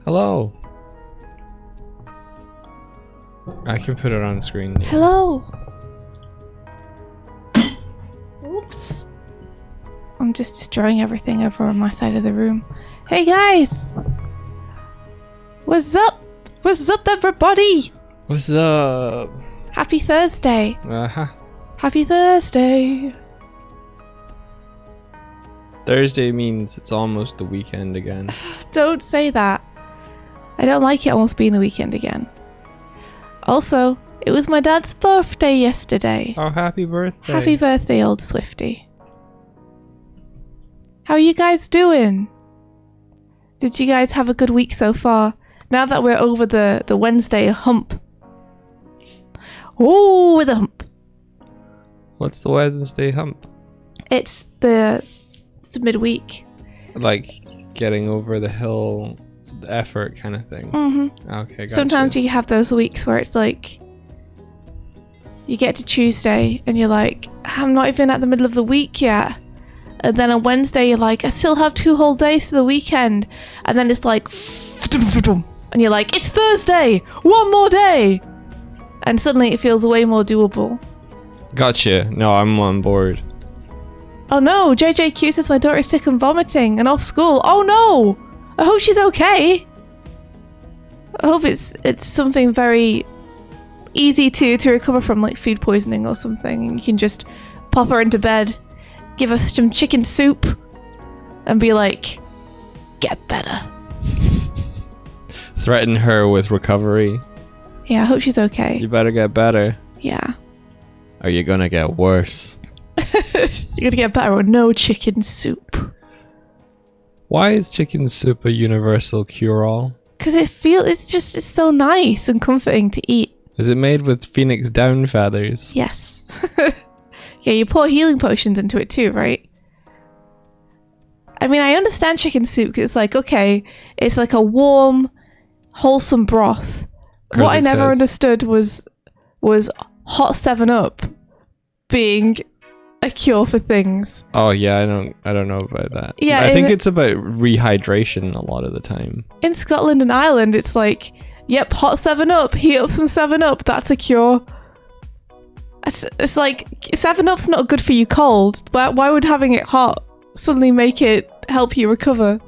Hello. I can put it on screen. Yeah. Hello. Oops. I'm just destroying everything over on my side of the room. Hey guys! What's up? What's up, everybody? What's up? Happy Thursday. Uh-huh. Happy Thursday. Thursday means it's almost the weekend again. Don't say that. I don't like it almost being the weekend again. Also, it was my dad's birthday yesterday. Oh, happy birthday. Happy birthday, old Swifty. How are you guys doing? Did you guys have a good week so far? Now that we're over the Wednesday hump. Oh, with a hump. What's the Wednesday hump? It's the midweek. Like getting over the hill, the effort kind of thing. Mm-hmm. Okay, gotcha. Sometimes you have those weeks where it's like you get to Tuesday and you're like, I'm not even at the middle of the week yet. And then on Wednesday you're like, I still have 2 whole days to the weekend. And then it's like, and you're like, it's Thursday, 1 more day. And suddenly it feels way more doable. Gotcha. No, I'm on board. Oh no, JJQ says my daughter's sick and vomiting and off school. Oh no! I hope she's okay. I hope it's something very easy to recover from, like food poisoning or something. And you can just pop her into bed, give her some chicken soup, and be like, get better. Threaten her with recovery. Yeah, I hope she's okay. You better get better. Yeah. Or you're gonna get worse. You're gonna get better with no chicken soup. Why is chicken soup a universal cure-all? Because it's so nice and comforting to eat. Is it made with phoenix down feathers? Yes. Yeah, you pour healing potions into it too, right? I mean, I understand chicken soup because it's like, okay, it's like a warm, wholesome broth. What I never understood was hot 7-Up being a cure for things. Oh yeah, I don't know about that. Yeah, I think it's about rehydration a lot of the time. In Scotland and Ireland, it's like, yep, hot 7-Up, heat up some 7-Up, that's a cure. It's like 7-Up's not good for you cold. Why would having it hot suddenly make it help you recover?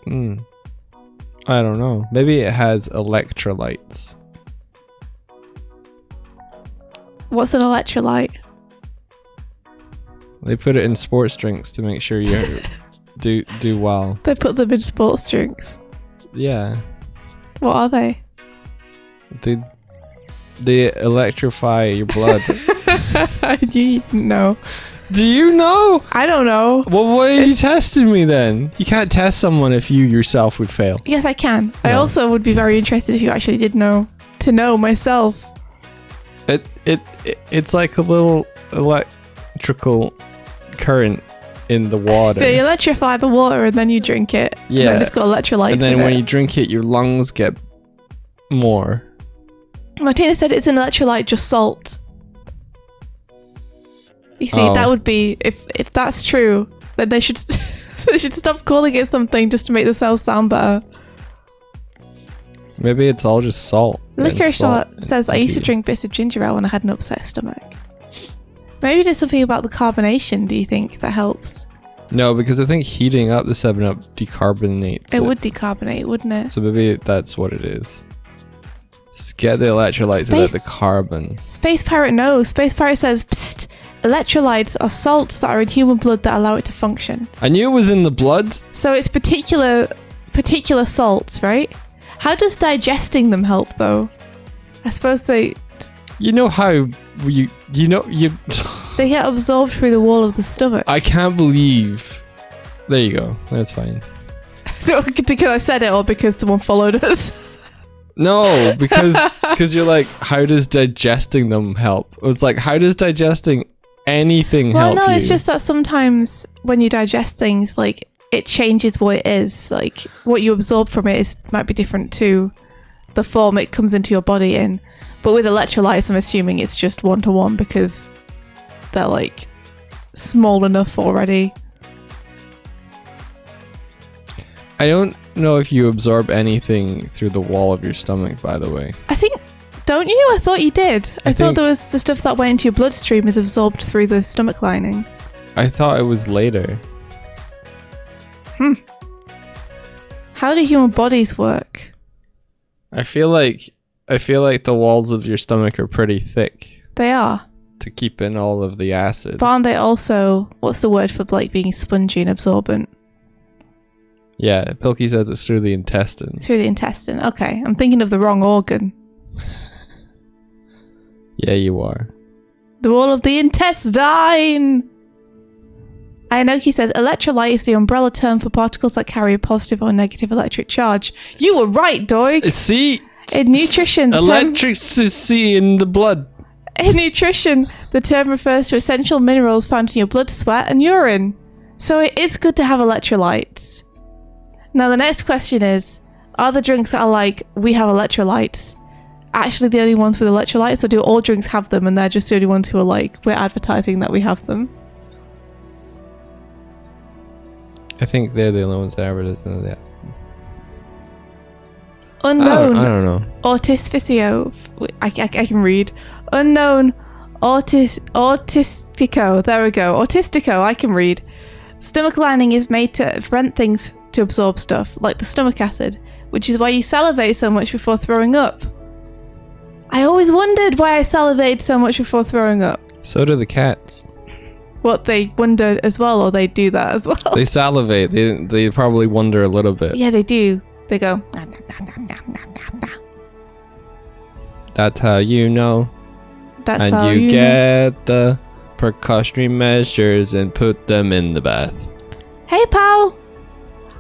I don't know. Maybe it has electrolytes. What's an electrolyte? They put it in sports drinks to make sure you do well. They put them in sports drinks. Yeah. What are they? They electrify your blood. I knew you didn't know. Do you know? I don't know. Well, why are you testing me then? You can't test someone if you yourself would fail. Yes, I can. No. I also would be very interested if you actually did know. To know myself. It's like a little electrical current in the water. They electrify the water and then you drink it. Yeah. And then it's got electrolytes and then in when it. you drink it, your lungs get more. Martina said it's an electrolyte, just salt. You see, that would be, if that's true, then they should they should stop calling it something just to make themselves sound better. Licorice it's all just salt. Licorice says, I used to drink bits of ginger ale when I had an upset stomach. Maybe there's something about the carbonation, do you think, that helps? No, because I think heating up the 7-Up decarbonates It would decarbonate, wouldn't it? So maybe that's what it is. Just get the electrolytes without the carbon. Space Pirate knows. Space Pirate says, psst, electrolytes are salts that are in human blood that allow it to function. I knew it was in the blood. So it's particular salts, right? How does digesting them help, though? I suppose they... You know how you They get absorbed through the wall of the stomach. I can't believe... There you go. That's fine. Because I said it or because someone followed us? No, because Because you're like, how does digesting them help? It's like, how does digesting anything help Well, no, you? it's just that sometimes when you digest things, like, it changes what it is. Like, what you absorb from it might be different to the form it comes into your body in. But with electrolytes, I'm assuming it's just 1-to-1 because they're, like, small enough already. I don't know if you absorb anything through the wall of your stomach, by the way. I think, don't you? I thought you did. I thought there was the stuff that went into your bloodstream is absorbed through the stomach lining. I thought it was later. How do human bodies work? I feel like the walls of your stomach are pretty thick They are. to keep in all of the acid. But aren't they also, what's the word for like being spongy and absorbent? Yeah, Pilkey says it's through the intestines. Through the intestine. Okay, I'm thinking of the wrong organ. Yeah, you are. The wall of the intestine! Ayanoki says, electrolyte is the umbrella term for particles that carry a positive or negative electric charge. You were right, Doig! See? In nutrition, Electricity in the blood. In nutrition, the term refers to essential minerals found in your blood, sweat, and urine. So it is good to have electrolytes. Now the next question is, are the drinks that are like, we have electrolytes, actually the only ones with electrolytes, or do all drinks have them and they're just the only ones who are like, we're advertising that we have them? I think they're the only ones that advertise that. Unknown. I don't know. Autisficio. I can read. Unknown autistico. There we go. Autistico. I can read. Stomach lining is made to prevent things to absorb stuff, like the stomach acid, which is why you salivate so much before throwing up. I always wondered why I salivated so much before throwing up. So do the cats. What, they wonder as well, or they do that as well? They salivate. They probably wonder a little bit. Yeah, they do. They go. That's how you know. That's and how you know. get the precautionary measures and put them in the bath. Hey, pal.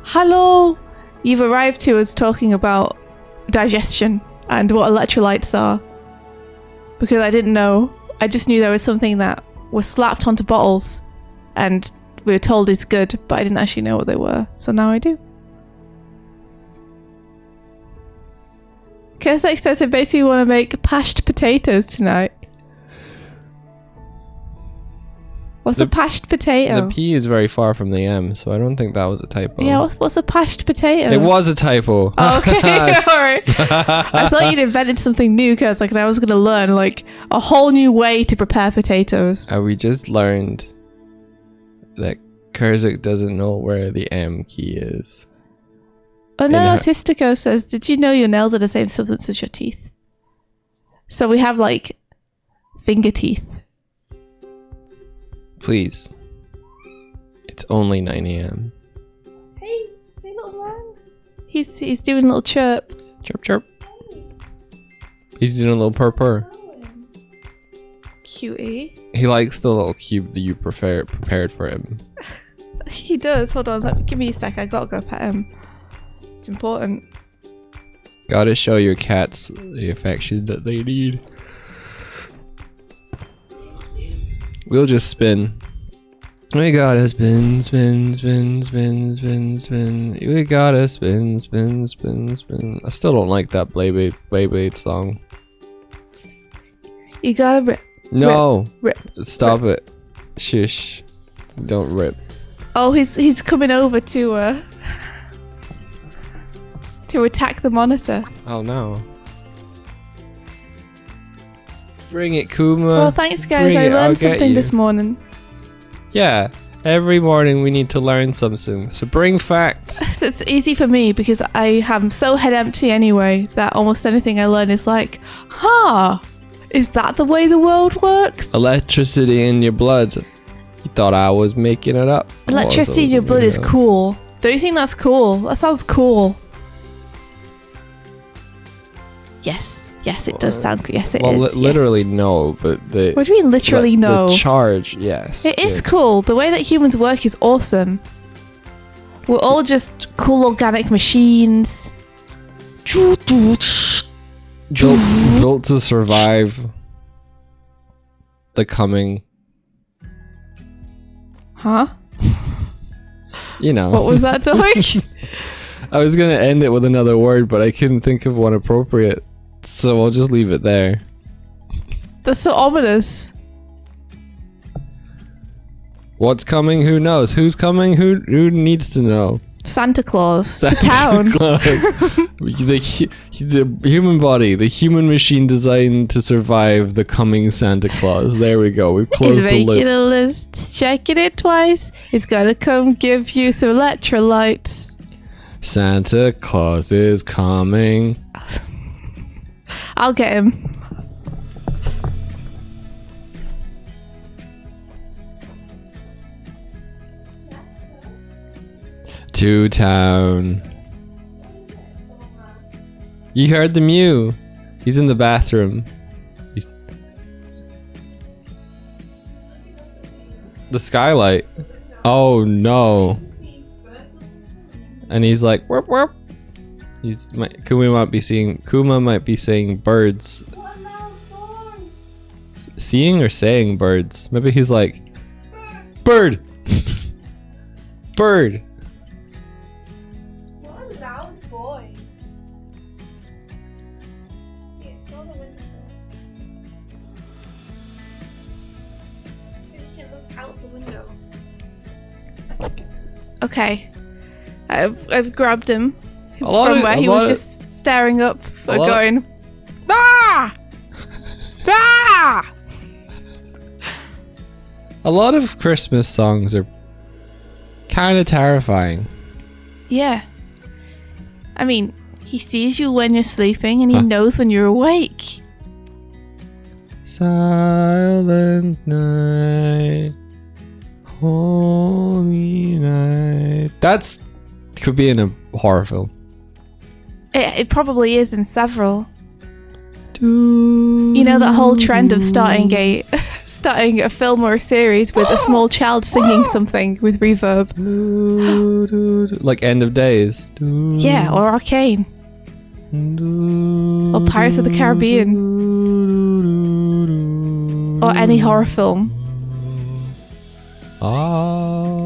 Hello. You've arrived to us talking about digestion and what electrolytes are. Because I didn't know. I just knew there was something that was slapped onto bottles and we were told it's good, but I didn't actually know what they were. So now I do. Kesek says it basically want to make mashed potatoes tonight. What's a mashed potato? The P is very far from the M, so I don't think that was a typo. Yeah, what's a mashed potato? It was a typo. Oh, okay, alright. I thought you'd invented something new because I was going to learn like a whole new way to prepare potatoes. We just learned that Kurzik doesn't know where the M key is. Oh no, Autistico says, did you know your nails are the same substance as your teeth? So we have like finger teeth. Please. It's only 9 a.m. Hey little man. He's doing a little chirp. Chirp chirp. He's doing a little purr purr. Cutie. He likes the little cube that you prepared for him. He does. Hold on, give me a sec. I gotta go pet him. It's important. Gotta show your cats the affection that they need. We'll just spin. We gotta spin, spin, spin, spin, spin, spin. We gotta spin, spin, spin, spin. I still don't like that Beyblade song. You gotta rip. No! Rip. Stop it. Shush. Don't rip. Oh, he's coming over to attack the monitor. Oh no. Bring it, Kuma. Well, thanks guys. Bring I it, I'll learned get something you. this morning. Yeah, every morning we need to learn something. So bring facts. It's easy for me because I am so head empty anyway that almost anything I learn is like, huh, is that the way the world works? Electricity in your blood. You thought I was making it up. Electricity in your blood is cool. Don't you think that's cool? That sounds cool. Yes, it does sound good. Yes, it is. Well, yes. literally no, but the... What do you mean literally no? The charge, yes. It is cool. The way that humans work is awesome. We're all just cool organic machines. built to survive the coming. Huh? You know. What was that, Doig? I was gonna end it with another word, but I couldn't think of one appropriate, so I'll just leave it there. That's so ominous. What's coming? Who knows? Who's coming? Who needs to know? Santa Claus to town. Claus. the human body, the human machine designed to survive the coming Santa Claus. There we go. We've closed the loop. Making a list, checking it twice. He's gonna come give you some electrolytes. Santa Claus is coming. I'll get him. To town. You heard the mew. He's in the bathroom. The skylight. Oh no. And he's like, warp warp. Kuma might be saying birds. Seeing or saying birds? Maybe he's like, bird. Bird. Okay, I've grabbed him from where he was just staring up, going, ah, ah. A lot of Christmas songs are kind of terrifying. Yeah, I mean, he sees you when you're sleeping, and he knows when you're awake. Silent night. Holy night. That's could be in a horror film. It probably is in several. You know that whole trend of starting a film or a series with a small child singing something with reverb. Like End of Days. Yeah, or Arcane. Or Pirates of the Caribbean. Or any horror film.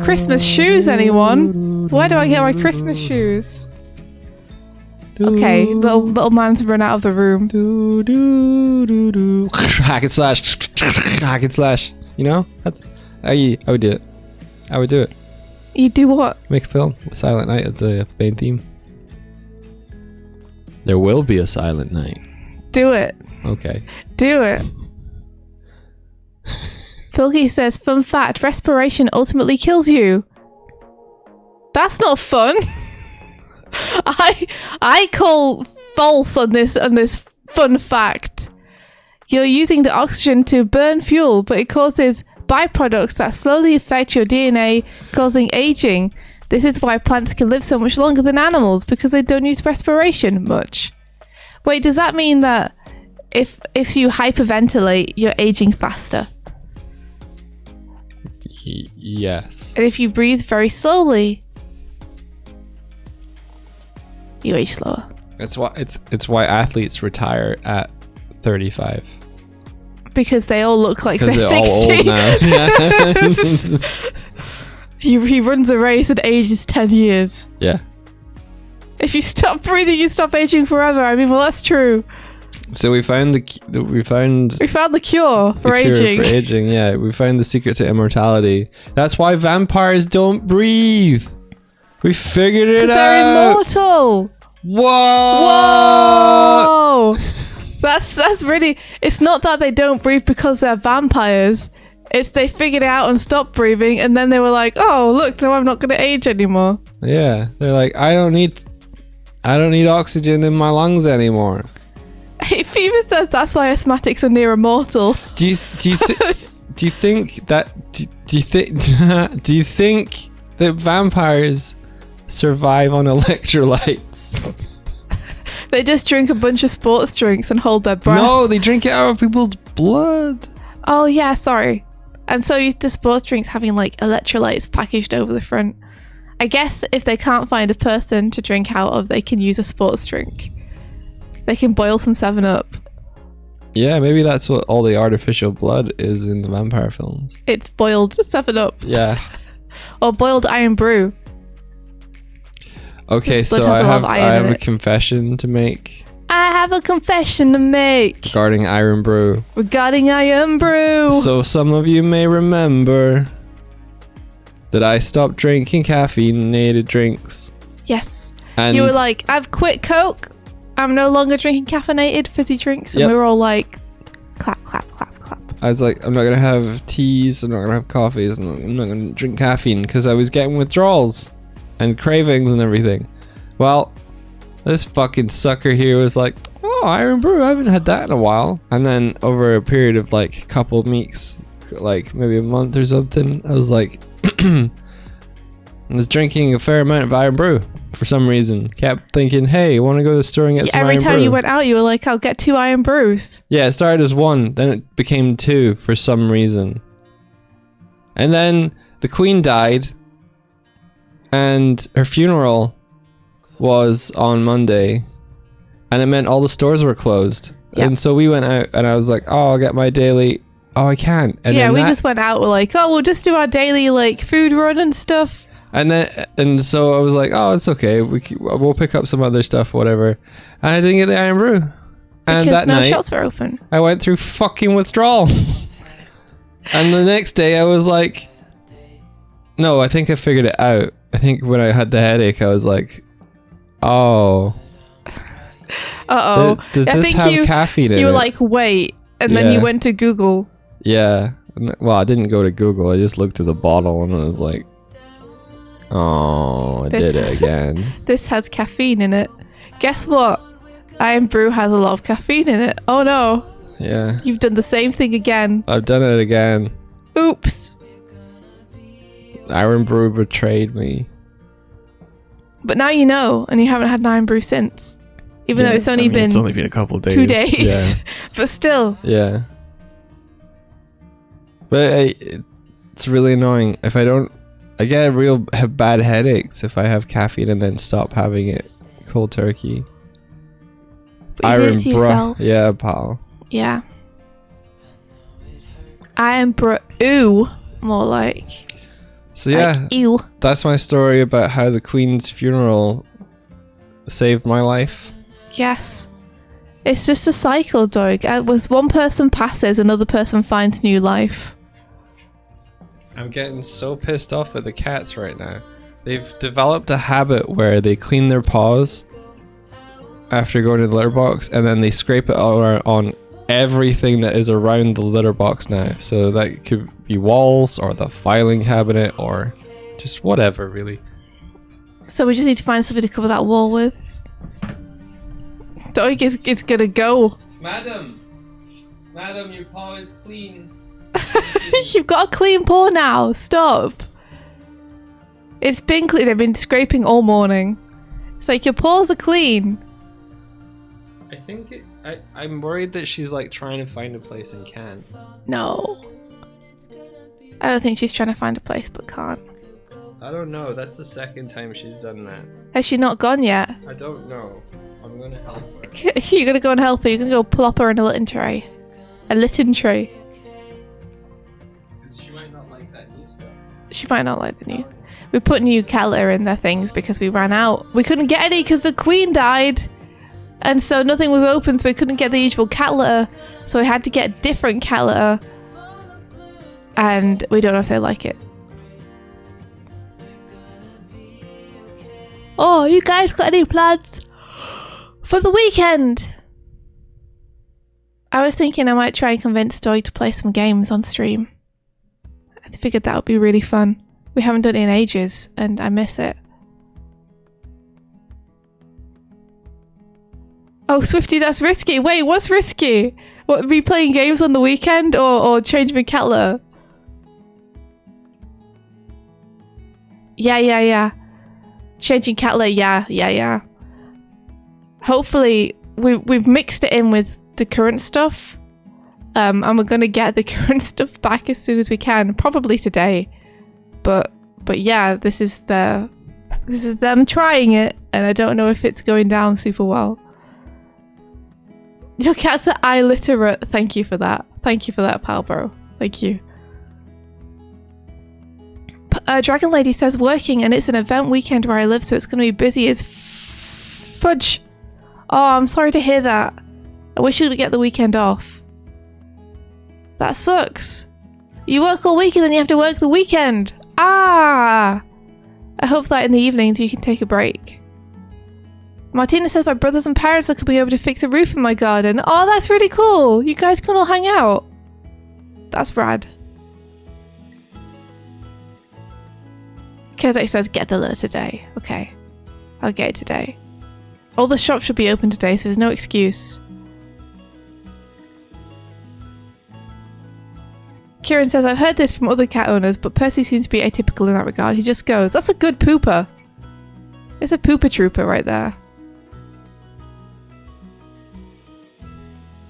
Christmas shoes, anyone? Where do I get my Christmas shoes? Okay, little man's run out of the room. Hack and slash. Hack and slash. You know? That's I would do it. I would do it. You do what? Make a film. Silent Night. It's a main theme. There will be a Silent Night. Do it. Okay. Do it. Philgy says, fun fact, respiration ultimately kills you. That's not fun. I call false on this fun fact. You're using the oxygen to burn fuel, but it causes byproducts that slowly affect your DNA, causing aging. This is why plants can live so much longer than animals, because they don't use respiration much. Wait, does that mean that if you hyperventilate, you're aging faster? Yes. And if you breathe very slowly, you age slower. It's why athletes retire at 35. Because they all look like they're 60. All old now. He runs a race and ages 10 years. Yeah. If you stop breathing, you stop aging forever. I mean, well, that's true. So we found the cure for aging. Yeah, we found the secret to immortality. That's why vampires don't breathe. We figured it out. They're immortal. Whoa! That's really. It's not that they don't breathe because they're vampires. It's they figured it out and stopped breathing, and then they were like, "Oh, look, now I'm not going to age anymore." Yeah, they're like, I don't need oxygen in my lungs anymore. Fever says that's why asthmatics are near immortal. Do you think that vampires survive on electrolytes? They just drink a bunch of sports drinks and hold their breath. No, they drink it out of people's blood. Oh yeah, sorry. I'm so used to sports drinks having like electrolytes packaged over the front. I guess if they can't find a person to drink out of, they can use a sports drink. They can boil some 7-Up. Yeah, maybe that's what all the artificial blood is in the vampire films. It's boiled 7-Up. Yeah. Or boiled iron brew. Okay, Since blood so has I a lot of have iron in a it. confession to make I have a confession to make regarding iron brew. regarding iron brew. So some of you may remember that I stopped drinking caffeinated drinks. Yes. And You were like, I've quit Coke. I'm no longer drinking caffeinated fizzy drinks. And Yep. we were all like, clap, clap, clap, clap. I was like, I'm not going to have teas, I'm not going to have coffees, I'm not going to drink caffeine because I was getting withdrawals and cravings and everything. Well, this fucking sucker here was like, oh, iron brew, I haven't had that in a while. And then over a period of like a couple of weeks, like maybe a month or something, I was like, I was drinking a fair amount of iron brew for some reason. Kept thinking, hey, want to go to the store and get some Every iron time brew? you went out, you were like, I'll get 2 iron brews. Yeah, it started as 1, then it became 2 for some reason. And then the Queen died, and her funeral was on Monday, and it meant all the stores were closed. Yep. And so we went out, and I was like, oh, I'll get my daily. Oh, I can't. And Yeah, then we just went out. We're like, oh, we'll just do our daily like food run and stuff. And so I was like, oh, it's okay. We'll pick up some other stuff, whatever. And I didn't get the iron brew. And Because that no night, shops were open. I went through fucking withdrawal. And the next day I was like, no, I think I figured it out. I think when I had the headache, I was like, oh. Uh-oh. Does I this think have caffeine in it? You were like, wait. And then you Yeah. went to Google. Yeah. Well, I didn't go to Google. I just looked at the bottle and I was like, oh, I This- did it again. This has caffeine in it. Guess what? Iron brew has a lot of caffeine in it. Oh no. Yeah. You've done the same thing again. I've done it again. Oops. Iron Brew betrayed me. But now you know, and you haven't had an iron brew since. Even though it's only been it's only been a couple of days. 2 days. Yeah. But still. Yeah. But it's really annoying. If I don't, I get have bad headaches if I have caffeine and then stop having it cold turkey. But you did it to yourself. Yeah, pal. Yeah. Iron brew. Ooh. More like. So yeah, Like, ew. that's my story about how the Queen's funeral saved my life. Yes. It's just a cycle, Doig. As one person passes, another person finds new life. I'm getting so pissed off at the cats right now. They've developed a habit where they clean their paws after going to the litter box, and then they scrape it on everything that is around the litter box now. So that could be walls or the filing cabinet or just whatever, really. So we just need to find something to cover that wall with. Doig is gonna go. Madam, your paw is clean. You've got a clean paw now. Stop. It's been clean. They've been scraping all morning. It's like your paws are clean. I think I'm worried that she's like trying to find a place and can't. No. I don't think she's trying to find a place but can't. I don't know. That's the second time she's done that. Has she not gone yet? I don't know. I'm gonna help her. You're gonna go and help her. You're gonna go plop her in a litten tray. A litten tray. She might not like that new stuff. She might not like the new. We put new cat litter in their things because we ran out. We couldn't get any because the Queen died. And so nothing was open, so we couldn't get the usual cat litter. So we had to get different cat litter. And we don't know if they like it. Oh, you guys got any plans for the weekend? I was thinking I might try and convince Doig to play some games on stream. I figured that would be really fun. We haven't done it in ages, and I miss it. Oh, Swifty, that's risky. Wait, what's risky? What, be playing games on the weekend or change my cat litter? Yeah. Changing cat litter, yeah. Hopefully, we've mixed it in with the current stuff. And we're gonna get the current stuff back as soon as we can, probably today. But yeah, this is them trying it, and I don't know if it's going down super well. Your cats are illiterate. Thank you for that. Thank you for that, pal bro. Thank you. Dragon Lady says working, and it's an event weekend where I live, so it's going to be busy as fudge. Oh, I'm sorry to hear that. I wish you could get the weekend off. That sucks. You work all week and then you have to work the weekend. Ah! I hope that in the evenings you can take a break. Martina says my brothers and parents are coming over to fix a roof in my garden. Oh, that's really cool. You guys can all hang out. That's rad. Kezak says get the lure today. Okay. I'll get it today. All the shops should be open today, so there's no excuse. Kieran says, I've heard this from other cat owners, but Percy seems to be atypical in that regard. He just goes, that's a good pooper. It's a pooper trooper right there.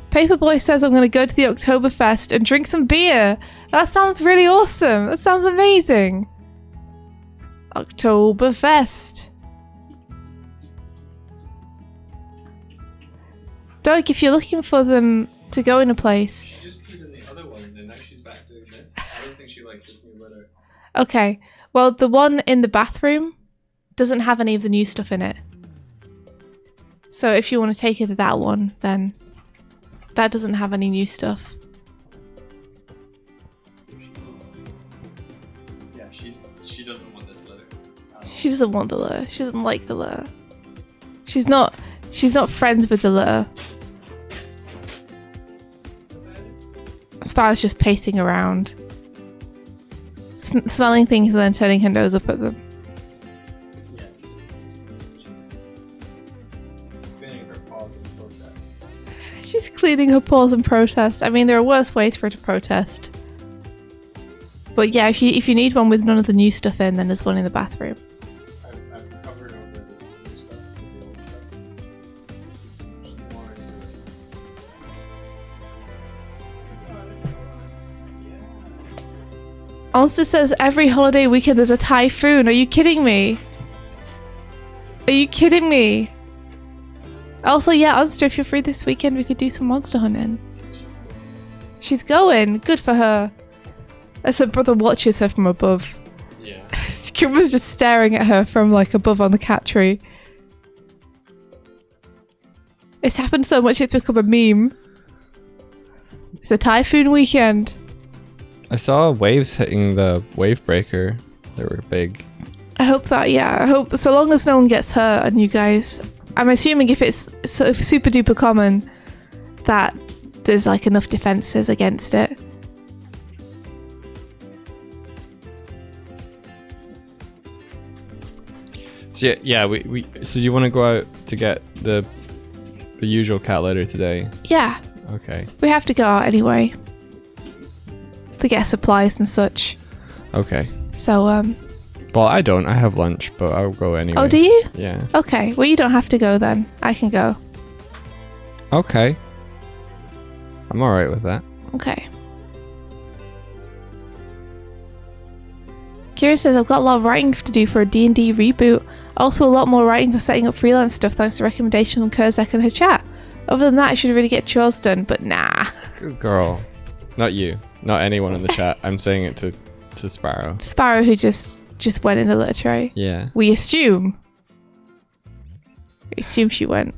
Paperboy says, I'm going to go to the Oktoberfest and drink some beer. That sounds really awesome. That sounds amazing. Oktoberfest. Doig, if you're looking for them to go in a place... She just peed in the other one and now she's back doing this. I don't think she likes this new litter. Okay, well the one in the bathroom doesn't have any of the new stuff in it. So if you want to take her to that one, then that doesn't have any new stuff. Yeah, she doesn't want this litter. She doesn't want the litter. She doesn't like the litter. She's not friends with the litter. As far as just pacing around. Smelling things and then turning her nose up at them. Yeah. She's cleaning her paws in protest. She's cleaning her paws in protest. I mean, there are worse ways for her to protest. But yeah, if you need one with none of the new stuff in, then there's one in the bathroom. I've covered over the new stuff with the old stuff. She's more into it. Monster says every holiday weekend there's a typhoon. Are you kidding me? Are you kidding me? Also, yeah, Monster, if you're free this weekend, we could do some monster hunting. She's going. Good for her. As her brother watches her from above. Yeah. Kuma's just staring at her from like above on the cat tree. It's happened so much it's become a meme. It's a typhoon weekend. I saw waves hitting the wave breaker. They were big. I hope that, yeah. I hope so long as no one gets hurt and you guys... I'm assuming if it's so super duper common that there's like enough defenses against it. So yeah, we so you want to go out to get the usual cat litter today? Yeah. Okay. We have to go out anyway. To get supplies and such. Okay. So, well, I don't. I have lunch, but I'll go anyway. Oh, do you? Yeah. Okay. Well, you don't have to go then. I can go. Okay. I'm alright with that. Okay. Kira says, I've got a lot of writing to do for a D&D reboot. Also, a lot more writing for setting up freelance stuff thanks to recommendation from Kurzak and her chat. Other than that, I should really get chores done, but nah. Good girl. Not you. Not anyone in the chat. I'm saying it to Sparrow. Sparrow, who just went in the litter tray. Yeah. We assume. We assume she went.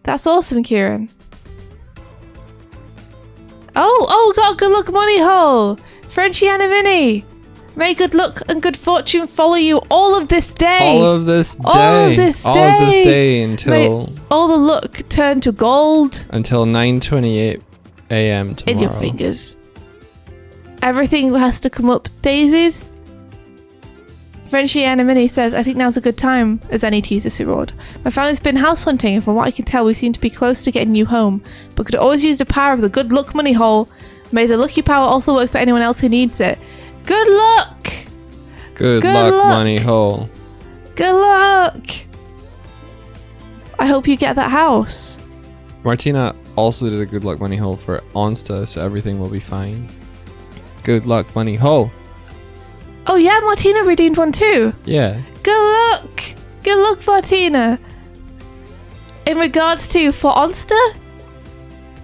That's awesome, Kieran. Oh, got a good luck money hole. Frenchie and a Minnie. May good luck and good fortune follow you all of this day. All of this day. All of this day. All of this day until... May all the luck turn to gold. Until 9:28 a.m. tomorrow. In your fingers. Everything has to come up daisies. Frenchie Anamini says, I think now's a good time, as any to use this reward. My family's been house hunting, and from what I can tell, we seem to be close to getting a new home, but could always use the power of the good luck money hole. May the lucky power also work for anyone else who needs it. Good luck! Good luck, money hole. Good luck! I hope you get that house. Martina also did a good luck money hole for Onsta, so everything will be fine. Good luck money hole. Oh yeah, Martina redeemed one too. Yeah. Good luck! Good luck, Martina! in regards to for Onster?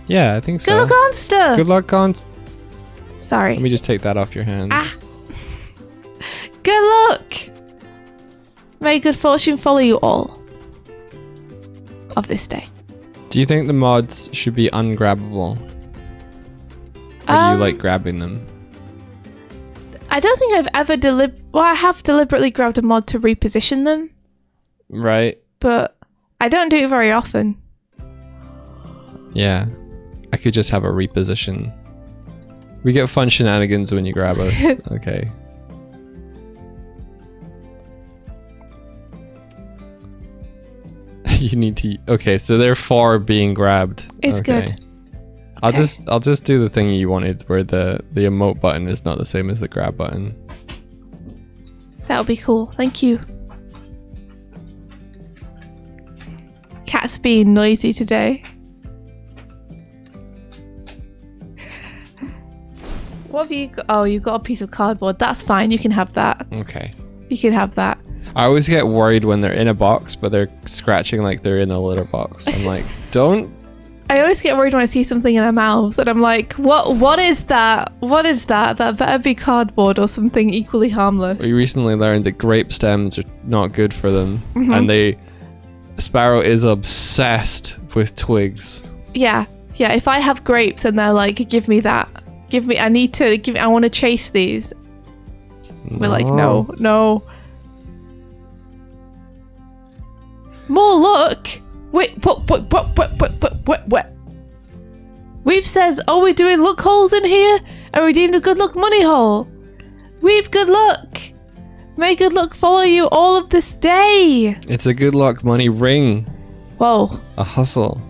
Yeah, I think so. Good luck, Onster. Good luck, Const. Sorry. Let me just take that off your hands. Good luck. May good fortune follow you all of this day. Do you think the mods should be ungrabbable? Or do you like grabbing them? I don't think I've ever I have deliberately grabbed a mod to reposition them. Right. But I don't do it very often. Yeah. I could just have a reposition. We get fun shenanigans when you grab us. Okay. You need to... Okay, so they're for being grabbed. It's okay. good. I'll just do the thing you wanted where the emote button is not the same as the grab button. That would be cool. Thank you. Cat's being noisy today. What have you got? Oh, you got a piece of cardboard. That's fine. You can have that. Okay. You can have that. I always get worried when they're in a box, but they're scratching like they're in a litter box. I'm like, don't. I always get worried when I see something in their mouths, and I'm like, what is that? What is that? That better be cardboard or something equally harmless. We recently learned that grape stems are not good for them, and Sparrow is obsessed with twigs. Yeah. If I have grapes and they're like, give me that. I want to chase these. No. We're like, no. More luck? Wait, what? We've says, we're doing luck holes in here and redeemed a good luck money hole. We've good luck. May good luck follow you all of this day. It's a good luck money ring. Whoa. A hustle.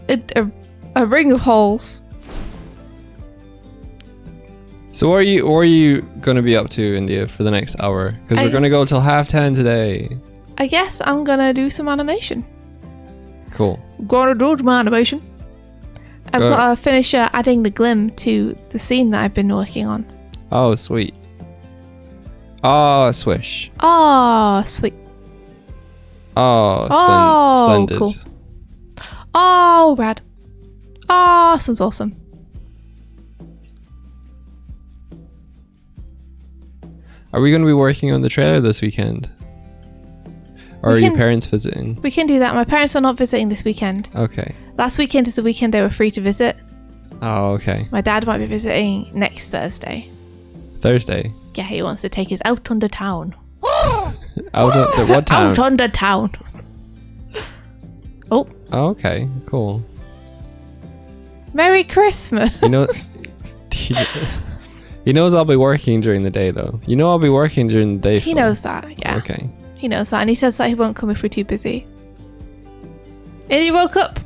A ring of holes. So what are you going to be up to, India, for the next hour? Because we're going to go till 10:30 today. I guess I'm going to do some animation. Cool. Gonna do some animation. I've got to finish adding the Glim to the scene that I've been working on. Oh, sweet. Oh, swish. Oh, sweet. Oh, splendid. Cool. Oh, rad. Oh, sounds awesome. Are we going to be working on the trailer this weekend? Or are your parents visiting? We can do that. My parents are not visiting this weekend. Okay. Last weekend is the weekend they were free to visit. Oh, okay. My dad might be visiting next Thursday. Thursday? Yeah, he wants to take us out under town. Out of what town? Out under town. Oh. Oh, okay. Cool. Merry Christmas. You know... He knows I'll be working during the day, though. You know I'll be working during the day. He knows that, yeah. Okay. He knows that, and he says that he won't come if we're too busy. And he woke up.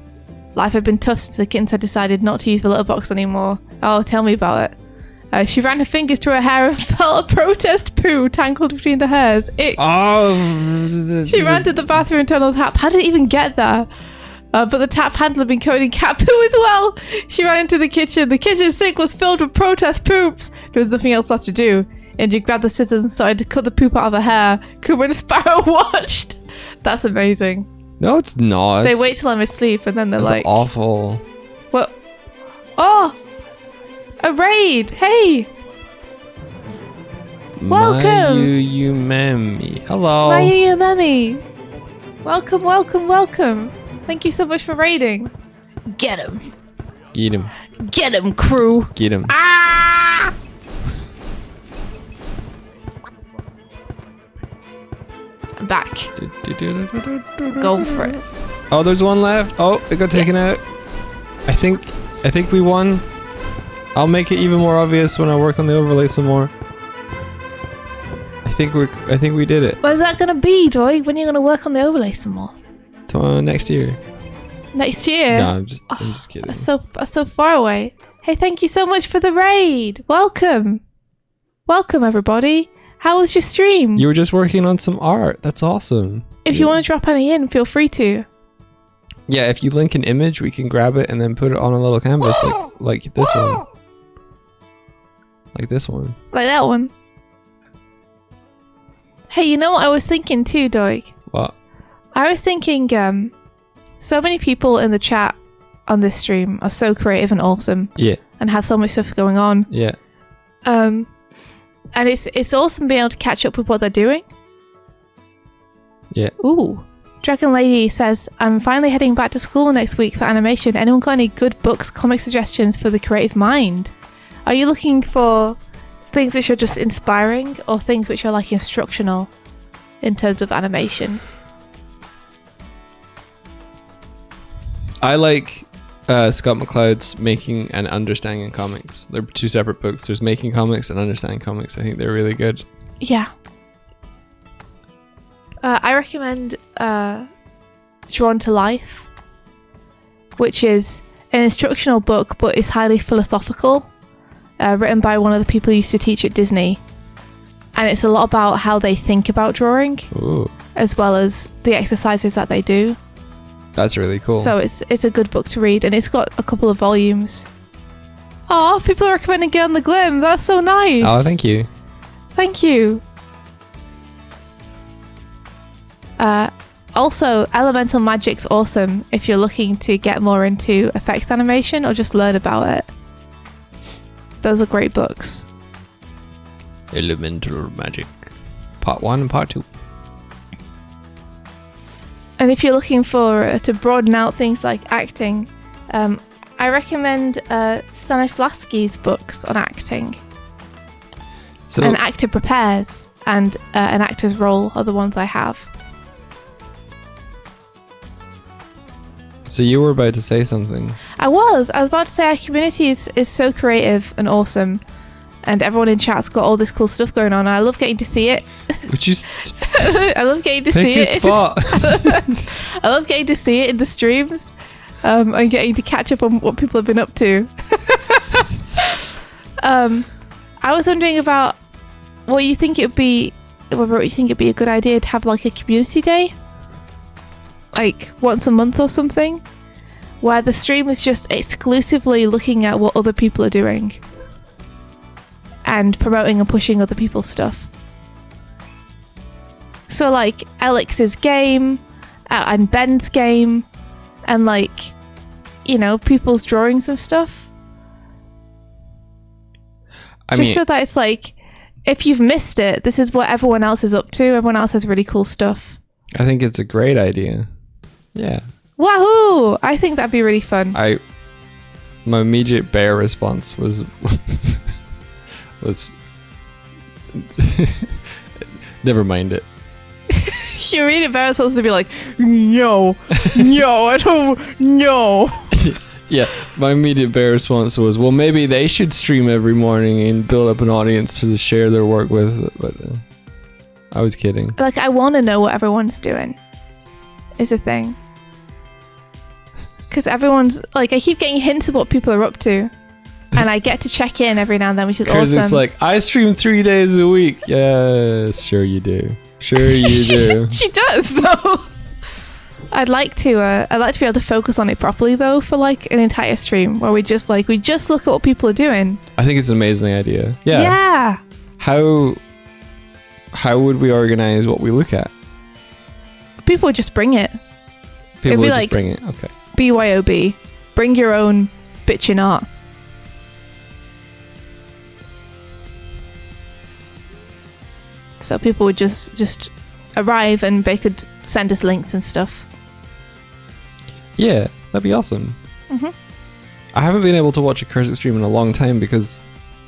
Life had been tough since the kittens had decided not to use the litter box anymore. Oh, tell me about it. She ran her fingers through her hair and felt a protest poo tangled between the hairs. Oh! She ran to the bathroom and turned on the tap. How did it even get there? But the tap handle had been coated in cat poo as well. She ran into the kitchen. The kitchen sink was filled with protest poops. There was nothing else left to do. And she grabbed the scissors and started to cut the poop out of her hair. Cooper and Sparrow watched. That's amazing. No, it's not. They wait till I'm asleep and then they're like... awful. What? Oh! A raid! Hey! Welcome! You mammy. Hello. Mayu Mummy. Welcome. Thank you so much for raiding. Get him. Get him. Get him, crew. Get him. Ah! I'm back. Go for it. Oh, there's one left. Oh, it got taken out. I think we won. I'll make it even more obvious when I work on the overlay some more. I think we did it. When's that gonna be, Doig? When are you gonna work on the overlay some more? Next year. Next year? No, I'm just kidding. That's so far away. Hey, thank you so much for the raid. Welcome, everybody. How was your stream? You were just working on some art. That's awesome. If you want to drop any in, feel free to. Yeah, if you link an image, we can grab it and then put it on a little canvas like this one. Like this one. Like that one. Hey, you know what I was thinking too, Doig? What? I was thinking, So many people in the chat on this stream are so creative and awesome. Yeah. And have so much stuff going on. Yeah. And it's awesome being able to catch up with what they're doing. Yeah. Ooh. Dragon Lady says, I'm finally heading back to school next week for animation. Anyone got any good books, comic suggestions for the creative mind? Are you looking for things which are just inspiring or things which are like instructional in terms of animation? I like Scott McCloud's Making and Understanding Comics. They're two separate books. There's Making Comics and Understanding Comics. I think they're really good. Yeah. I recommend Drawn to Life, which is an instructional book but is highly philosophical, written by one of the people who used to teach at Disney. And it's a lot about how they think about drawing. Ooh. As well as the exercises that they do. That's really cool. So it's a good book to read, and it's got a couple of volumes. Oh, people are recommending Get on the Glim. That's so nice. Oh, thank you. Thank you. Also, Elemental Magic's awesome if you're looking to get more into effects animation or just learn about it. Those are great books. Elemental Magic. Part 1 and Part 2. And if you're looking for to broaden out things like acting, I recommend Stanislavski's books on acting. So, An Actor Prepares and An Actor's Role are the ones I have. So you were about to say something. I was about to say our community is so creative and awesome, and everyone in chat's got all this cool stuff going on. I love getting to see it. Would you I love getting to pick see a it. spot? I love getting to see it in the streams, and getting to catch up on what people have been up to. I was wondering about whether you think it'd be a good idea to have like a community day, like once a month or something, where the stream is just exclusively looking at what other people are doing and promoting and pushing other people's stuff. So like Alex's game and Ben's game and like, you know, people's drawings and stuff. So that it's like, if you've missed it, this is what everyone else is up to. Everyone else has really cool stuff. I think it's a great idea. Yeah. Wahoo! I think that'd be really fun. My immediate bear response was never mind it. You read it, Barrett's supposed to be like, no, I don't know. Yeah, my immediate bear response was, well, maybe they should stream every morning and build up an audience to share their work with. But I was kidding. Like, I want to know what everyone's doing. Is a thing. Because everyone's like, I keep getting hints of what people are up to, and I get to check in every now and then, which is awesome. It's like, I stream 3 days a week. Yeah, sure you do. Sure you do. She does though. I'd like to be able to focus on it properly though for like an entire stream where we just look at what people are doing. I think it's an amazing idea. Yeah. Yeah. How would we organize what we look at? People would just bring it. People would just like, bring it. Okay. BYOB. Bring your own bitchin' art. So people would just arrive and they could send us links and stuff. Yeah, that'd be awesome. Mm-hmm. I haven't been able to watch a Kurzik stream in a long time because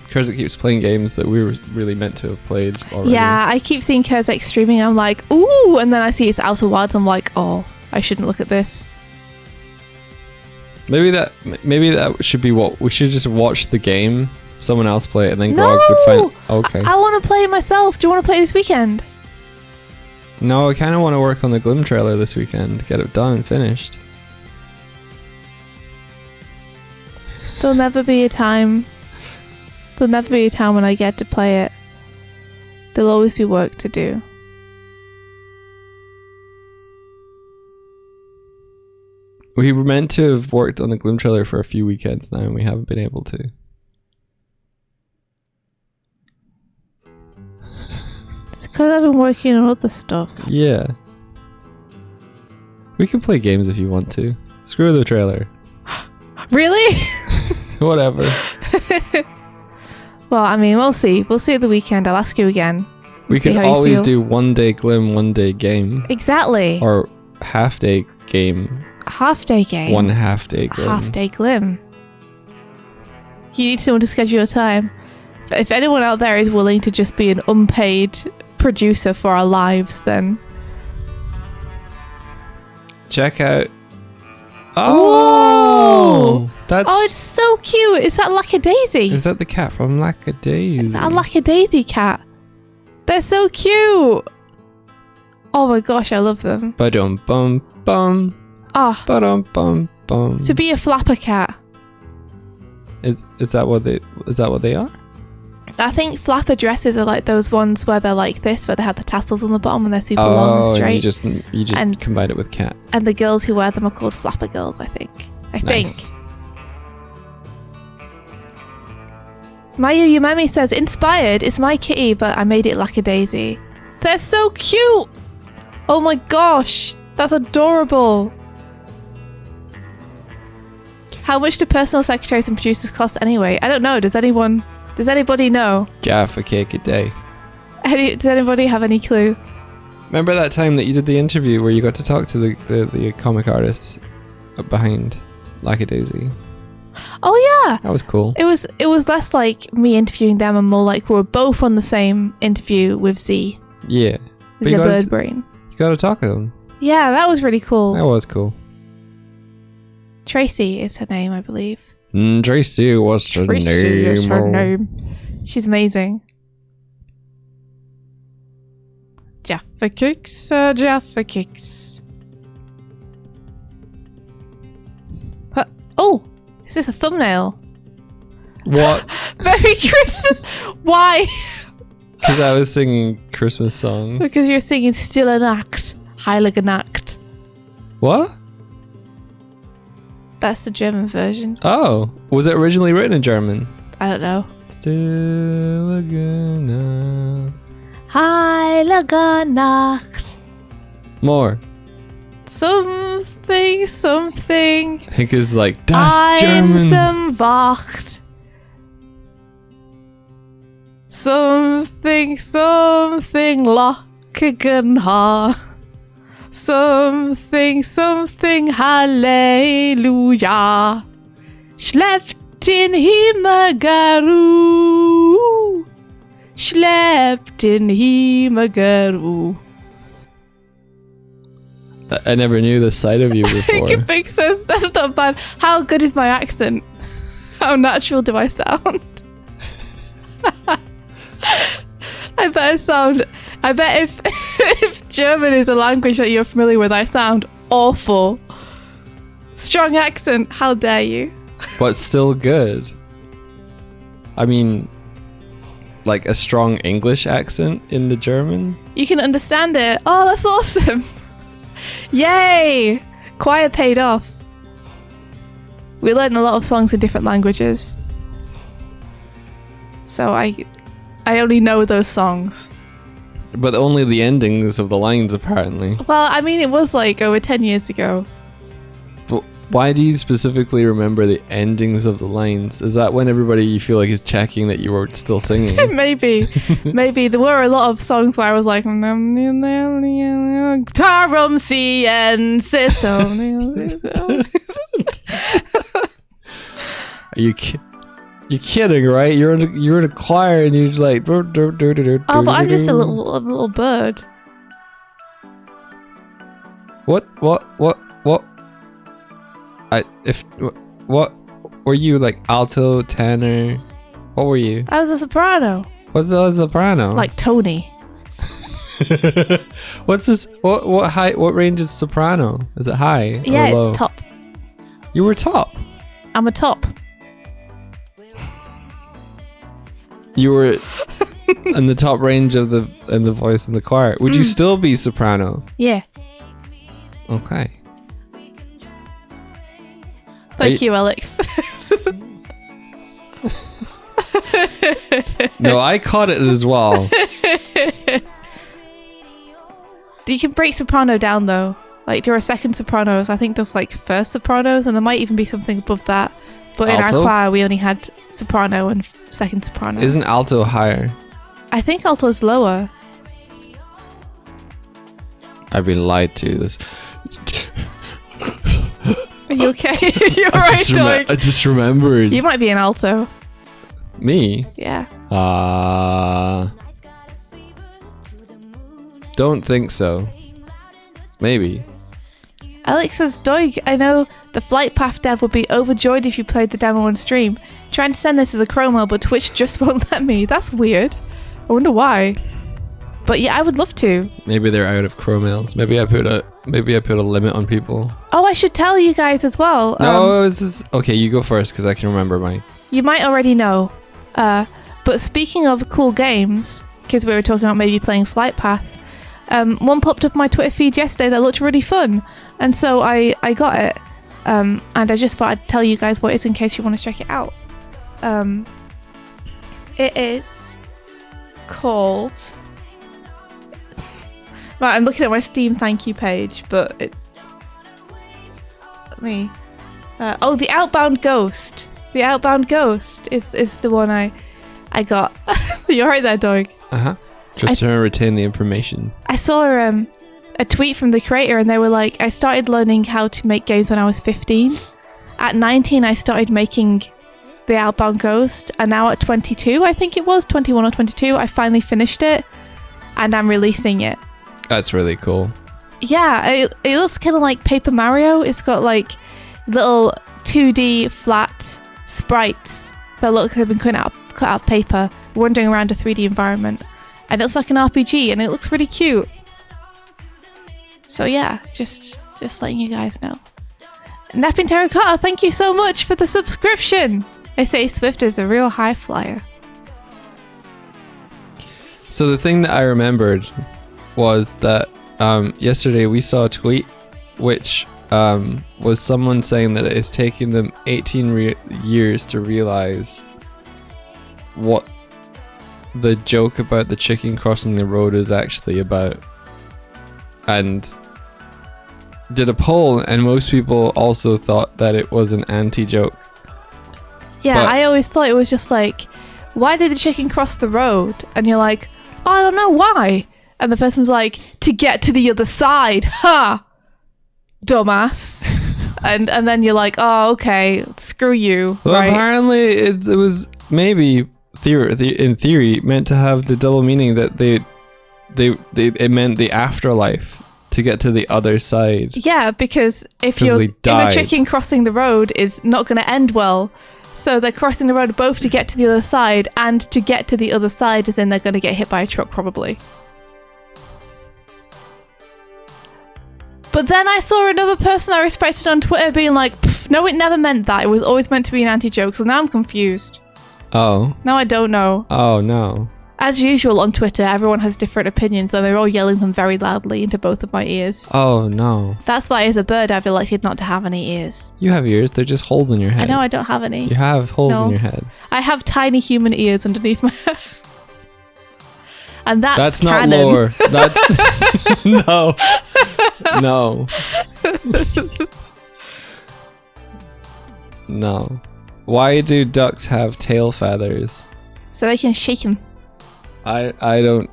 Kurzik keeps playing games that we were really meant to have played already. Yeah, I keep seeing Kurzik streaming. I'm like, ooh, and then I see it's Outer Wilds. I'm like, oh, I shouldn't look at this. Maybe that should be what we should just watch the game, someone else play it, and then Grog would find. Okay. I want to play it myself. Do you want to play this weekend? No, I kind of want to work on the Glim trailer this weekend, get it done and finished. There'll never be a time when I get to play it. There'll always be work to do. We were meant to have worked on the Glim trailer for a few weekends now, and we haven't been able to. It's because I've been working on other stuff. Yeah. We can play games if you want to. Screw the trailer. Really? Whatever. Well, I mean, we'll see. We'll see at the weekend. I'll ask you again. We See can how you always feel. do one day Glim, one day game. Exactly. Or half day game, Half-day game. 1 half day Glim. Half-day Glim. You need someone to schedule your time. If anyone out there is willing to just be an unpaid producer for our lives, then... Check out. Whoa! That's. Oh, it's so cute. Is that Lackadaisy? Is that the cat from Lackadaisy? Is that a Lackadaisy cat? They're so cute. Oh my gosh, I love them. Ba-dum bum bum. Ah, Ba-dum bum bum. to be a flapper cat. Is that what they are? I think flapper dresses are like those ones where they're like this, where they have the tassels on the bottom and they're super long and straight. And you just And- combine it with cat. And the girls who wear them are called flapper girls, I think. I Nice. think. Mayu Yumami says, inspired, it's my kitty, but I made it Lackadaisy. They're so cute! Oh my gosh, that's adorable. How much do personal secretaries and producers cost anyway? I don't know. Does anybody know? Gaff a cake a day. Does anybody have any clue? Remember that time that you did the interview where you got to talk to the comic artists behind Lackadaisy? Oh yeah. That was cool. It was less like me interviewing them and more like we were both on the same interview with Z. Yeah. But The you bird brain. got to talk to them. Yeah, that was really cool. That was cool. Tracy is her name, I believe. Tracy was her Tracy name. is her name. She's amazing. Jaffa Cakes, Jaffa Cakes. Oh, is this a thumbnail? What? Merry Christmas! Why? Because I was singing Christmas songs. Because you're singing Stille Nacht, Heilige Nacht. What? That's the German version. Oh, was it originally written in German? I don't know. Still again. Heilige Nacht. More. Something, something. I think it's like Das German. Einsamwacht. Something, something lockigen Haar. Something, something Halleluja. Schleppt den Himmelgeruch. Schleppt den Himmelgeruch. I never knew this side of you before. It makes sense. That's not bad. How good is my accent? How natural do I sound? I bet if German is a language that you're familiar with, I sound awful. Strong accent, how dare you? But still good. I mean, like a strong English accent in the German. You can understand it. Oh, that's awesome. Yay! Choir paid off. We learned a lot of songs in different languages. So I only know those songs. But only the endings of the lines, apparently. Well, I mean, it was like over 10 years ago. But why do you specifically remember the endings of the lines? Is that when everybody you feel like is checking that you were still singing? Maybe. Maybe. There were a lot of songs where I was like... Tarum cien Are you you're kidding, right? You're in a choir and you're just like... Oh, but I'm just a little bird. What were you, like alto, tenor? What were you? I was a soprano. What's a soprano? Like Tony. What's this? What height? What range is soprano? Is it high? Yeah, or low? it's top. You were top. I'm a top. You were in the top range of the voice in the choir. Would you still be soprano? Yeah. Okay. Thank you, Alex. No, I caught it as well. You can break soprano down though. Like there are second sopranos. I think there's like first sopranos, and there might even be something above that. But in Alto? our choir, we only had soprano and second soprano. Isn't alto higher? I think alto's lower. I've been lied to. This. Are you okay? You're right, Doig. I just remembered. You might be an alto. Me? Yeah. Don't think so. Maybe. Alex says, Doig, I know the Flight Path dev would be overjoyed if you played the demo on stream. Trying to send this as a chromo, but Twitch just won't let me. That's weird. I wonder why. But yeah, I would love to. Maybe they're out of chromails. Maybe I put a limit on people. Oh, I should tell you guys as well. No, okay, you go first because I can remember mine. You might already know. But speaking of cool games, because we were talking about maybe playing Flight Path, one popped up on my Twitter feed yesterday that looked really fun. And so I got it. And I just thought I'd tell you guys what it is in case you want to check it out. It is called... Right, I'm looking at my Steam thank you page, but it... The Outbound Ghost. The Outbound Ghost is the one I got. You're right there, Doig. Just to retain the information. I saw a tweet from the creator, and they were like, I started learning how to make games when I was 15. At 19, I started making the Outbound Ghost, and now at 22, I think it was 21 or 22, I finally finished it, and I'm releasing it. That's really cool. Yeah, it looks kind of like Paper Mario. It's got like little 2D flat sprites that look like they've been cut out of paper, wandering around a 3D environment. And it looks like an RPG, and it looks really cute. So yeah, just letting you guys know. Napping Terracotta, thank you so much for the subscription. They say Swift is a real high flyer. So the thing that I remembered was that yesterday we saw a tweet which was someone saying that it has taken them 18 years to realize what the joke about the chicken crossing the road is actually about, and did a poll, and most people also thought that it was an anti-joke. Yeah, But I always thought it was just like, why did the chicken cross the road? And you're like, oh, I don't know why. And the person's like, to get to the other side. Ha! Dumbass. and then you're like, oh, okay, screw you. Well, right? apparently it was maybe in theory meant to have the double meaning that it meant the afterlife to get to the other side. Yeah, because if they a died. chicken crossing the road is not going to end well, so they're crossing the road both to get to the other side, and to get to the other side is then they're going to get hit by a truck probably. But then I saw another person I respected on Twitter being like, no, it never meant that. It was always meant to be an anti-joke, so now I'm confused. Oh. Now I don't know. Oh, no. As usual on Twitter, everyone has different opinions, and they're all yelling them very loudly into both of my ears. Oh, no. That's why as a bird I've elected not to have any ears. You have ears. They're just holes in your head. I know I don't have any. You have holes No. in your head. I have tiny human ears underneath my head. And that's not canon. lore. That's... No. No. No. Why do ducks have tail feathers? So they can shake them. I don't...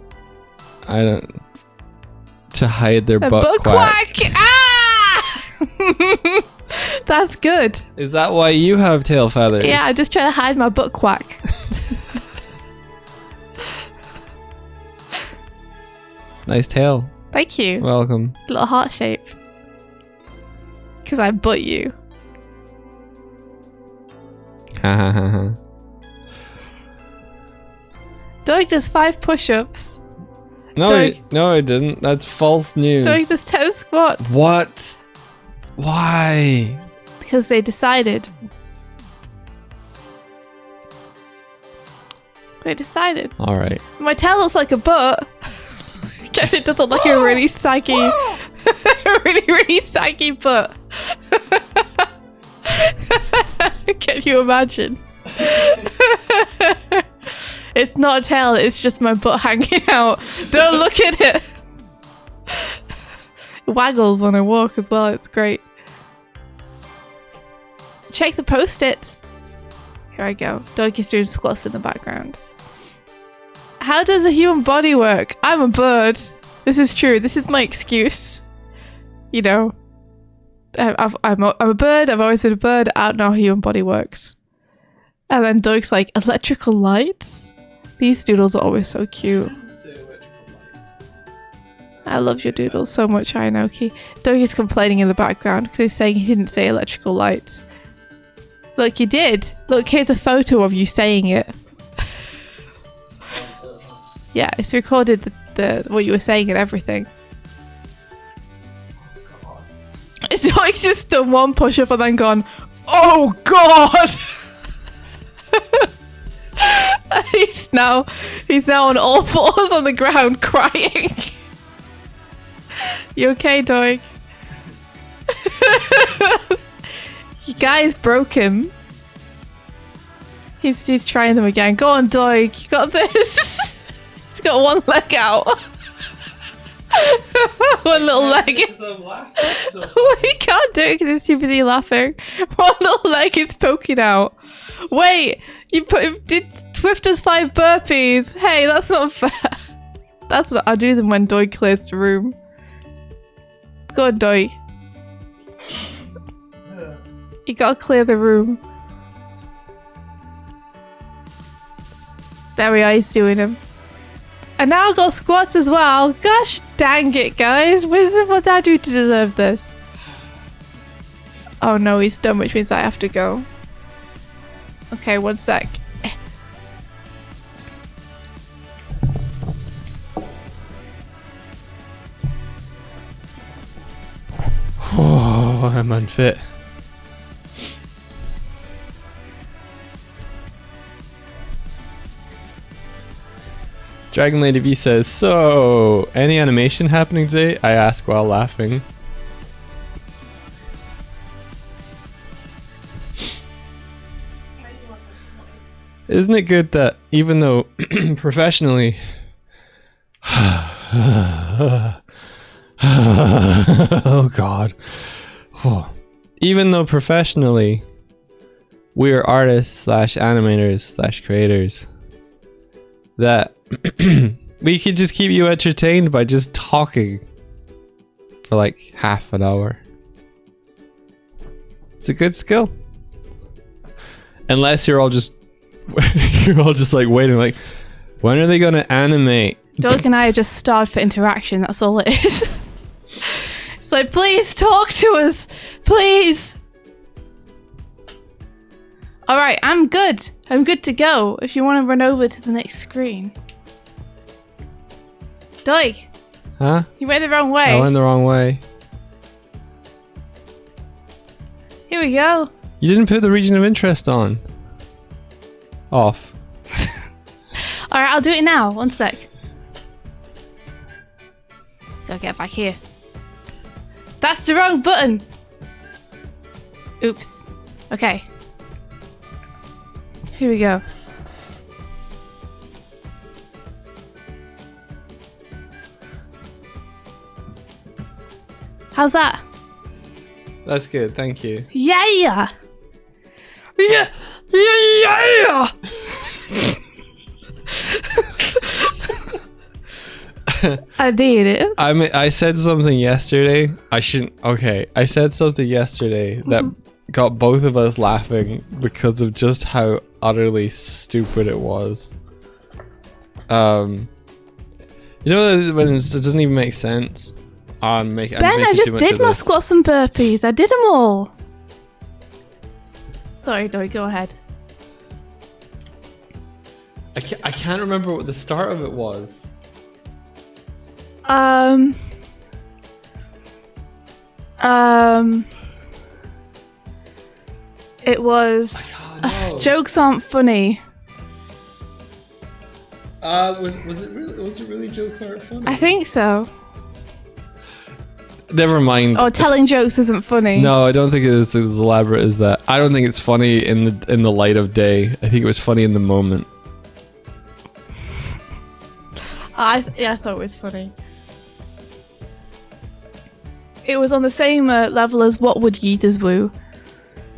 To hide their A butt quack. Ah! That's good. Is that why you have tail feathers? Yeah, I'm just trying to hide my butt quack. Nice tail. Thank you. Welcome. Little heart shape. Because I butt you. Ha ha ha ha. Doig does 5 push-ups. No, Doig. no, I didn't. That's false news. Doig does 10 squats. What? Why? Because they decided. They decided. All right. My tail looks like a butt. Guess it does look like a really saggy, really saggy butt. Can you imagine? It's not a tail, it's just my butt hanging out. Don't look at it. waggles when I walk as well. It's great. Check the post-its. Here I go. Doig is doing squats in the background. How does a human body work? I'm a bird. This is true. This is my excuse. You know, I'm a bird. I've always been a bird. I don't know how a human body works. And then Doig's like, electrical lights? These doodles are always so cute. I love your doodles so much, Inoki. Doig is complaining in the background because he's saying he didn't say electrical lights. Look, you did. Look, here's a photo of you saying it. Yeah, it's recorded the what you were saying and everything. Doig's just done one push-up and then gone, oh god! He's now on all fours on the ground crying. You okay, Doig? You guys broke him. He's trying them again. Go on, Doig. You got this. He's got one leg out. One little leg. He can't do it because he's too busy laughing. One little leg is poking out. Wait, did Swift does 5 burpees? Hey, that's not fair. That's not. I'll do them when Doig clears the room. Go on, Doig. You gotta clear the room. There we are, he's doing them. And now I've got squats as well. Gosh dang it, guys. What did I do to deserve this? Oh no, he's done, which means I have to go. Okay, one sec. Oh, I'm unfit. Dragon Lady V says, so, any animation happening today? I ask while laughing. Isn't it good that even though professionally oh god. Oh. Even though professionally we're artists slash animators slash creators, that we could just keep you entertained by just talking for like half an hour. It's a good skill. Unless you're all just like waiting, like, when are they gonna animate? Doig and I are just starved for interaction, that's all it is. It's like, please talk to us, please. Alright, I'm good to go if you want to run over to the next screen. Doig! Huh? You went the wrong way. I went the wrong way. Here we go. You didn't put the region of interest on. Off. Alright, I'll do it now. One sec. Gotta get back here. That's the wrong button! Oops. Okay. Here we go. How's that? That's good, thank you. Yeah! Yeah! Yeah! I did it. I said something yesterday. I said something yesterday that got both of us laughing because of just how utterly stupid it was. You know when it doesn't even make sense. Ben, I just did my squats and burpees. I did them all. Sorry, Doig, go ahead. I can't remember what the start of it was. It was jokes aren't funny. Was it really jokes aren't funny? I think so. Never mind. Or telling jokes isn't funny. No, I don't think it is as elaborate as that. I don't think it's funny in the light of day. I think it was funny in the moment. I thought it was funny. It was on the same level as what would Yeezers woo.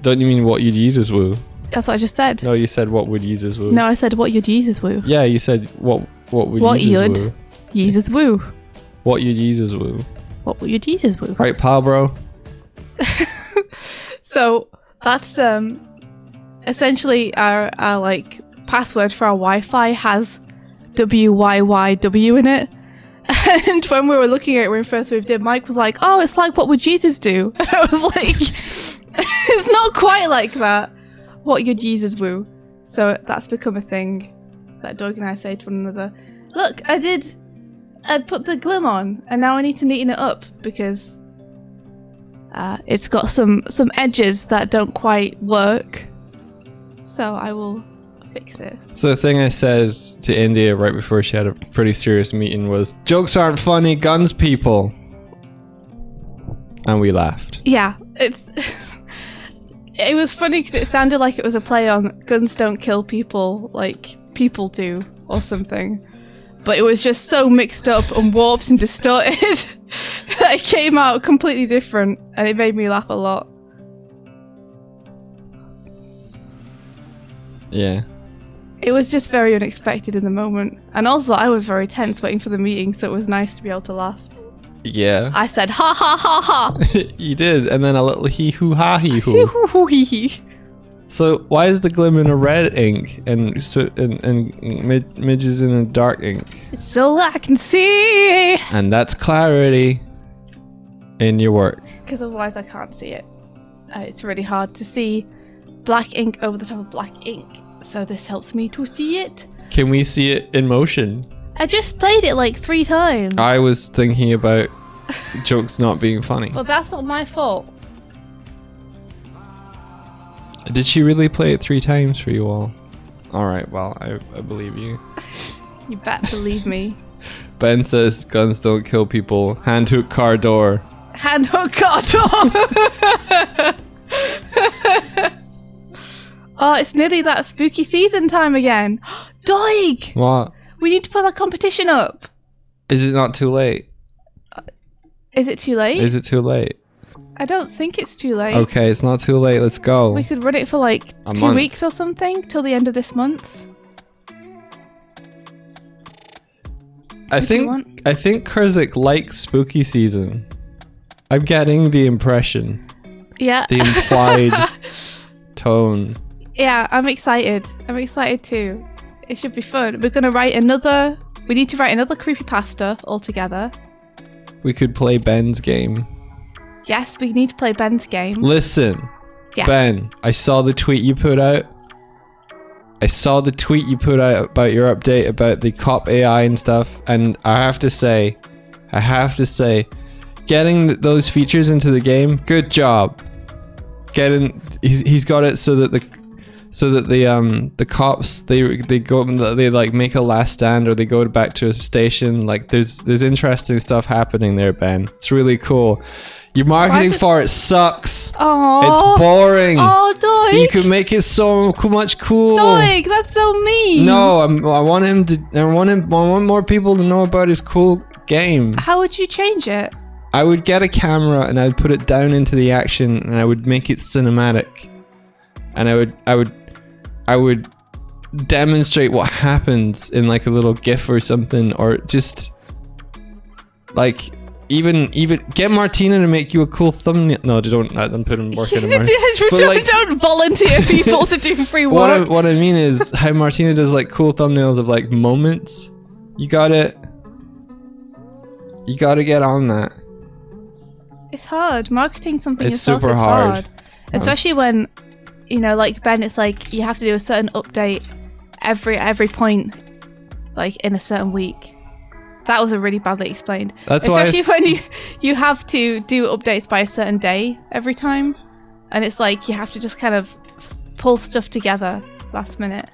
Don't you mean what you'd Yeezers woo? That's what I just said. No, you said what would Yeezers woo. No, I said what you'd Yeezers woo. Yeah, you said what would What Yeezers you'd woo. Yeezers woo. What you'd Yeezers woo. What would Yeezers woo? Right, pal, bro? So that's essentially our like password for our Wi-Fi has WYYW in it. And when we were looking at it when we first moved in, Mike was like, "Oh, it's like what would Jesus do?" And I was like, "It's not quite like that. What would Jesus woo?" So that's become a thing that Doig and I say to one another. Look, I put the Glim on, and now I need to neaten it up because it's got some edges that don't quite work. So I will fix it. So the thing I said to India right before she had a pretty serious meeting was, jokes aren't funny, guns people. And we laughed. Yeah, it was funny because it sounded like it was a play on guns don't kill people like people do or something. But it was just so mixed up and warped and distorted that it came out completely different, and it made me laugh a lot. Yeah. It was just very unexpected in the moment. And also, I was very tense waiting for the meeting, so it was nice to be able to laugh. Yeah. I said, ha ha ha ha! You did, and then a little hee-hoo-ha-hee-hoo. So why is the Glim in a red ink and midges in a dark ink? So I can see! And that's clarity in your work. Because otherwise I can't see it. It's really hard to see black ink over the top of black ink. So this helps me to see it. Can we see it in motion? I just played it like 3 times. I was thinking about jokes not being funny. Well, that's not my fault. Did she really play it 3 times for you all? Alright, well, I believe you. You bet believe me. Ben says guns don't kill people. Hand hook car door. Hand hook car door! Oh, it's nearly that spooky season time again. Doig! What? We need to put that competition up. Is it not too late? Is it too late? Is it too late? I don't think it's too late. Okay, it's not too late. Let's go. We could run it for like A 2 month. weeks or something till the end of this month. I think Kurzik likes spooky season. I'm getting the impression. Yeah. The implied tone. Yeah, I'm excited. I'm excited too. It should be fun. We're gonna write another. We need to write another creepypasta altogether. We could play Ben's game. Yes, we need to play Ben's game. Listen, Yeah. Ben, I saw the tweet you put out. I saw the tweet you put out about your update about the cop AI and stuff, and I have to say, getting those features into the game, good job. He's got it so that the cops they go, they like make a last stand, or they go back to a station. Like there's interesting stuff happening there, Ben. It's really cool. Your marketing for it sucks. Oh, It's boring. Oh, Doig! You could make it so much cool. Doig, that's so mean. No, I want more people to know about his cool game. How would you change it? I would get a camera and I'd put it down into the action and I would make it cinematic. And I would demonstrate what happens in like a little GIF or something, or just like even get Martina to make you a cool thumbnail. No, don't put him working tomorrow. Don't volunteer people to do free work. What I mean is how Martina does like cool thumbnails of like moments. You gotta get on that. It's hard. Marketing something It's yourself super is hard. hard. Especially when, you know, like Ben, it's like you have to do a certain update every point, like in a certain week. That was a really badly explained. That's why Especially when you have to do updates by a certain day every time. And it's like you have to just kind of pull stuff together last minute.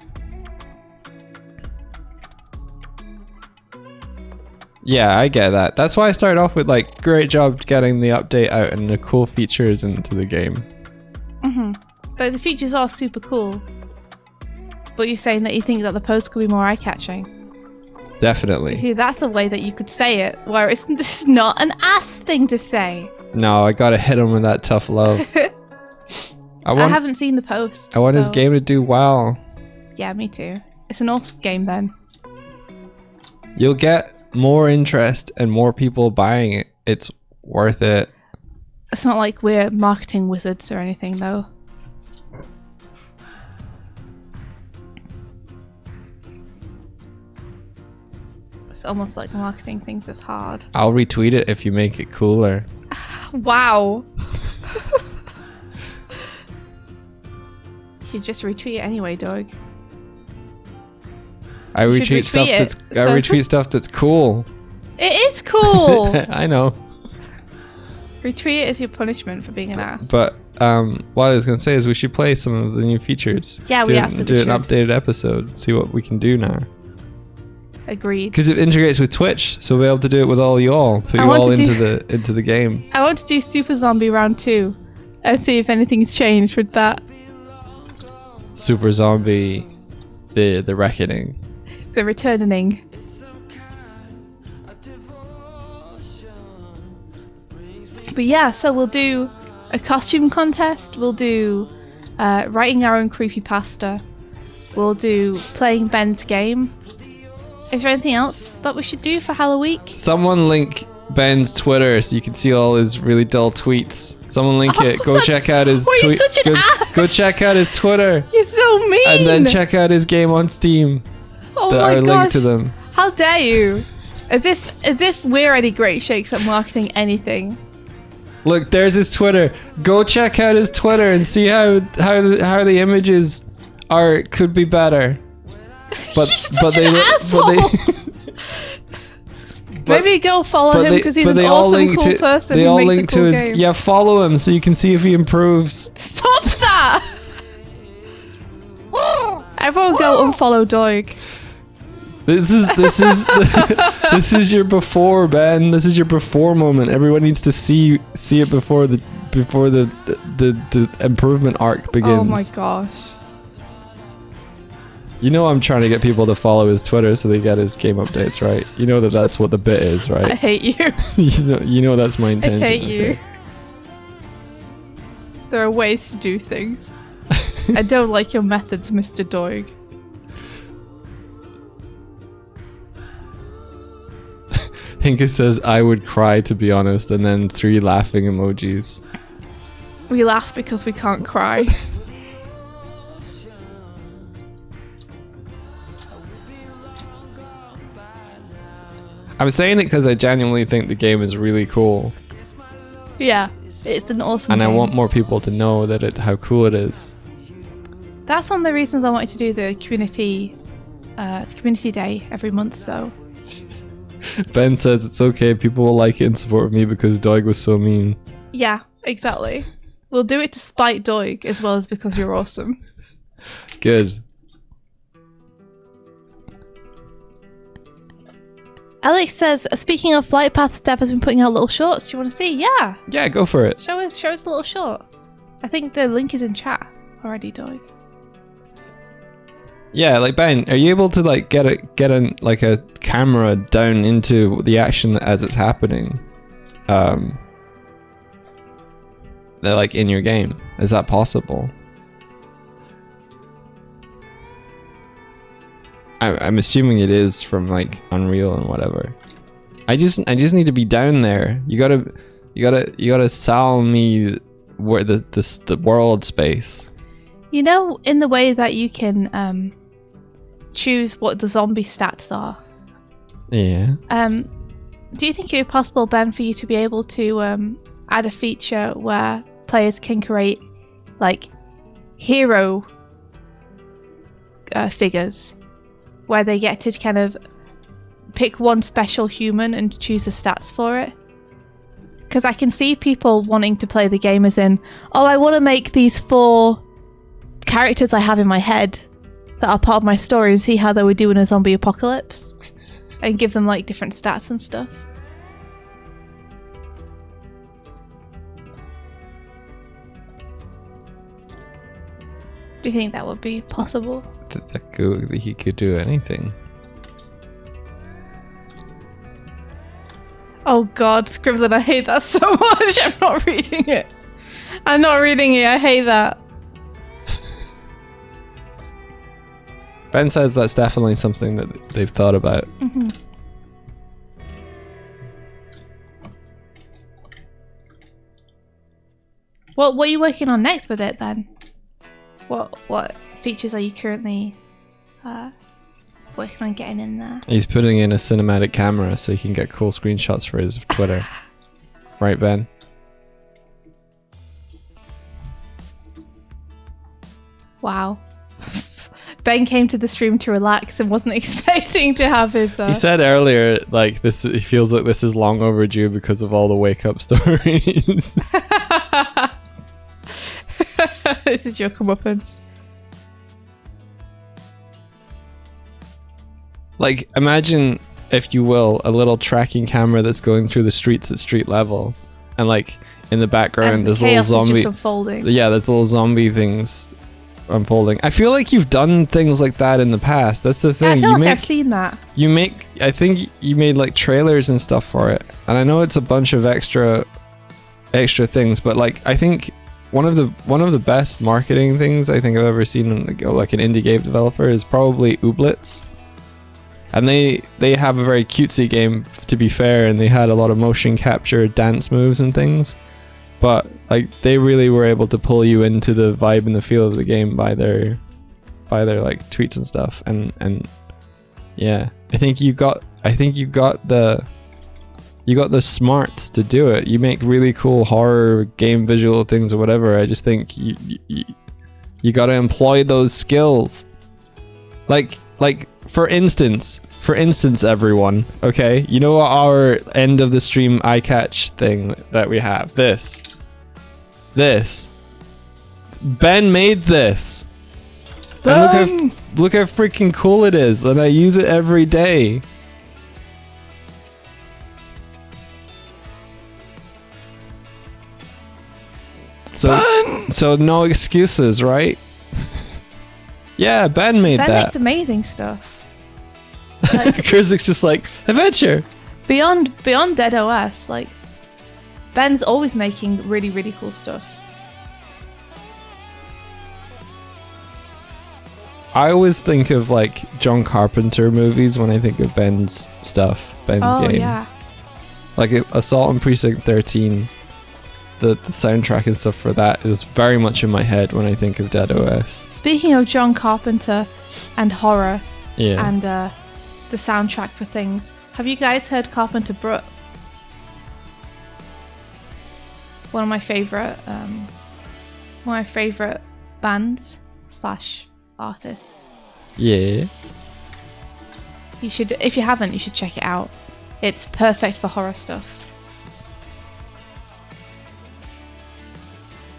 Yeah, I get that. That's why I started off with like, great job getting the update out and the cool features into the game. But the features are super cool. But you're saying that you think that the post could be more eye-catching. Definitely. See, that's a way that you could say it, where it's not an ass thing to say. No, I gotta hit him with that tough love. I haven't seen the post. I want his game to do well. Yeah, me too. It's an awesome game, Ben. You'll get more interest and more people buying it. It's worth it. It's not like we're marketing wizards or anything, though. It's almost like marketing things is hard. I'll retweet it if you make it cooler. Wow. You just retweet it anyway, Doig. I retweet stuff that's cool. It is cool. I know. Retweet it as your punishment for being an ass. But what I was gonna say is we should play some of the new features. Yeah, we absolutely do an updated episode. See what we can do now. Agreed. Because it integrates with Twitch, so we'll be able to do it with all y'all. Put you all into the game. I want to do Super Zombie Round 2 and see if anything's changed with that. Super Zombie, the Reckoning. The Returning. But yeah, so we'll do a costume contest. We'll do writing our own creepypasta. We'll do playing Ben's game. Is there anything else that we should do for Halloween? Someone link Ben's Twitter so you can see all his really dull tweets. Someone link it. Go check out his tweet. Such an ass. Go check out his Twitter. You're so mean. And then check out his game on Steam. Oh that my are gosh. linked to them. How dare you? As if we're any great shakes at marketing anything. Look, there's his Twitter. Go check out his Twitter and see how the images could be better. But maybe go follow him because he's an awesome cool person. They who all makes link a cool to his game. yeah. Follow him so you can see if he improves. Stop that! Everyone go unfollow Doig. This is your before, Ben. This is your before moment. Everyone needs to see it before the improvement arc begins. Oh my gosh. You know I'm trying to get people to follow his Twitter so they get his game updates, right? You know that's what the bit is, right? I hate you. you know that's my intention. I hate you. Okay. There are ways to do things. I don't like your methods, Mr. Doig. Hinka says, I would cry to be honest, and then 3 laughing emojis. We laugh because we can't cry. I'm saying it because I genuinely think the game is really cool. Yeah, it's an awesome and game. I want more people to know that how cool it is. That's one of the reasons I wanted to do the community day every month, though. Ben says it's okay, people will like it and support me because Doig was so mean. Yeah, exactly. We'll do it to spite Doig as well as because you're awesome. Good. Alex says, speaking of Flight Path, Dev has been putting out little shorts. Do you want to see? Yeah. Yeah, go for it. Show us a little short. I think the link is in chat already, Doig. Yeah, like Ben, are you able to like get a camera down into the action as it's happening? They're like in your game. Is that possible? I'm assuming it is from like Unreal and whatever. I just need to be down there. You gotta sell me where the world space. You know, in the way that you can choose what the zombie stats are. Yeah. Do you think it would be possible, Ben, for you to be able to add a feature where players can create like hero figures, where they get to kind of pick one special human and choose the stats for it? Because I can see people wanting to play the game as in, oh, I want to make these 4 characters I have in my head that are part of my story and see how they would do in a zombie apocalypse and give them like different stats and stuff. Do you think that would be possible? He could do anything. Oh Oh God, Scribbling, I hate that so much. I'm not reading it. I hate that. Ben says that's definitely something that they've thought about. Mm-hmm. What are you working on next with it, Ben? What features are you currently working on getting in there? He's putting in a cinematic camera so he can get cool screenshots for his Twitter. Right, Ben? Wow. Ben came to the stream to relax and wasn't expecting to have his... He said earlier, like, this. He feels like this is long overdue because of all the wake-up stories. This is your comeuppance. Like, imagine, if you will, a little tracking camera that's going through the streets at street level. And, like, in the background, there's little zombie... Is just unfolding. Yeah, there's little zombie things unfolding. I feel like you've done things like that in the past. That's the thing. Yeah, I feel like I've seen that. I think you made, like, trailers and stuff for it. And I know it's a bunch of extra things, but, like, I think... One of the best marketing things I think I've ever seen in like an indie game developer is probably Ooblets. And they have a very cutesy game, to be fair, and they had a lot of motion capture dance moves and things. But like they really were able to pull you into the vibe and the feel of the game by their like tweets and stuff. And yeah, I think you got the smarts to do it. You make really cool horror game visual things or whatever. I just think you got to employ those skills. Like for instance, everyone, okay? You know our end of the stream eye catch thing that we have? This. Ben made this. And look how freaking cool it is. And I use it every day. So no excuses, right? Yeah, Ben made that. Ben makes amazing stuff. Like, Kurzik's just like, adventure! Beyond Dead OS, like, Ben's always making really, really cool stuff. I always think of, like, John Carpenter movies when I think of Ben's stuff, Ben's game. Oh, yeah. Like, Assault on Precinct 13... The soundtrack and stuff for that is very much in my head when I think of Dead OS. Speaking of John Carpenter and horror, yeah, and the soundtrack for things, have you guys heard Carpenter Brut? One of my favorite bands / artists. Yeah. You should, if you haven't, you should check it out. It's perfect for horror stuff.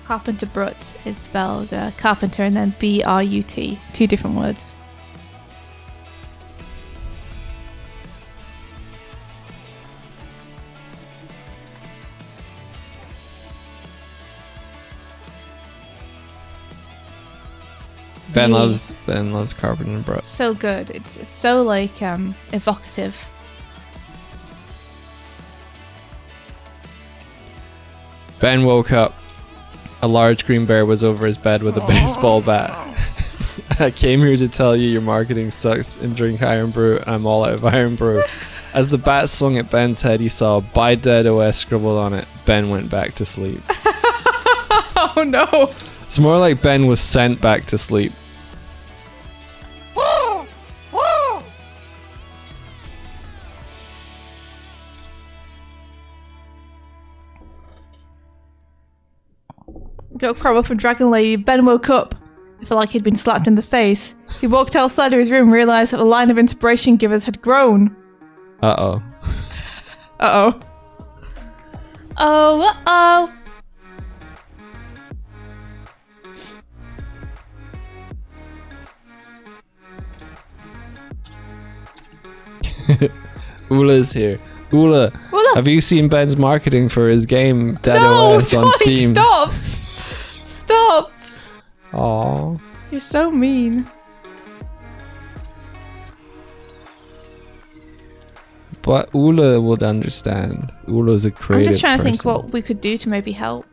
Carpenter Brut is spelled Carpenter and then B-R-U-T. 2 different words. Ben loves Carpenter Brut. So good. It's so like evocative. Ben woke up. A large green bear was over his bed with a baseball bat. I came here to tell you your marketing sucks and drink Iron Brew, and I'm all out of Iron Brew. As the bat swung at Ben's head, he saw "Buy Dead OS" scribbled on it. Ben went back to sleep. Oh no! It's more like Ben was sent back to sleep. Got crab off from Dragon Lady. Ben woke up. It felt like he'd been slapped in the face. He walked outside of his room and realised that the line of inspiration givers had grown. Uh-oh. Uh-oh. Oh, uh-oh. Ula's here. Ula, have you seen Ben's marketing for his game Dead OS on Steam? Stop! Stop! Aww. You're so mean. But Ula would understand. Ula's a creative I'm just trying to think person. what we could do to maybe help.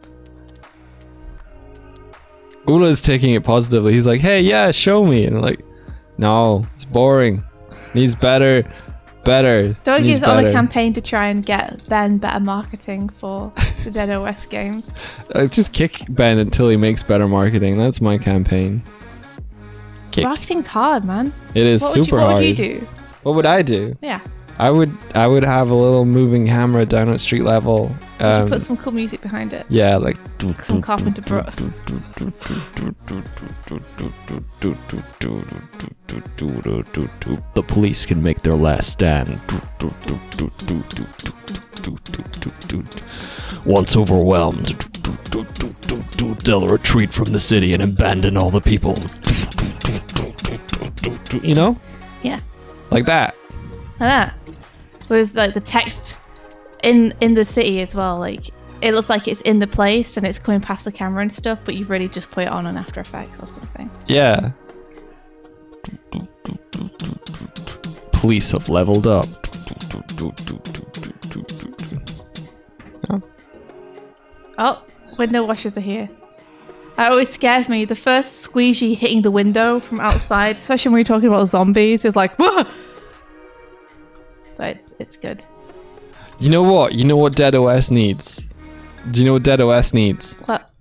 Ula's taking it positively. He's like, hey, yeah, show me. And I'm like, no, it's boring. Needs better. Doig Needs is on a better. campaign to try and get Ben better marketing for the Dead OS games. Just kick Ben until he makes better marketing. That's my campaign. Kick. Marketing's hard, man. It is super hard. What would you do? What would I do? Yeah. I would have a little moving camera down at street level. You put some cool music behind it. Yeah, like Some Carpenter Brut. The police can make their last stand. Once overwhelmed, they'll retreat from the city and abandon all the people. You know? Yeah. Like that. Like that. With like the text in the city as well. Like it looks like it's in the place and it's coming past the camera and stuff, but you've really just put it on After Effects or something. Yeah. Police have leveled up. Oh, window washers are here. That always scares me. The first squeegee hitting the window from outside, especially when we're talking about zombies, is like, whoa! But it's good. You know what? You know what Dead OS needs? Do you know what Dead OS needs? What?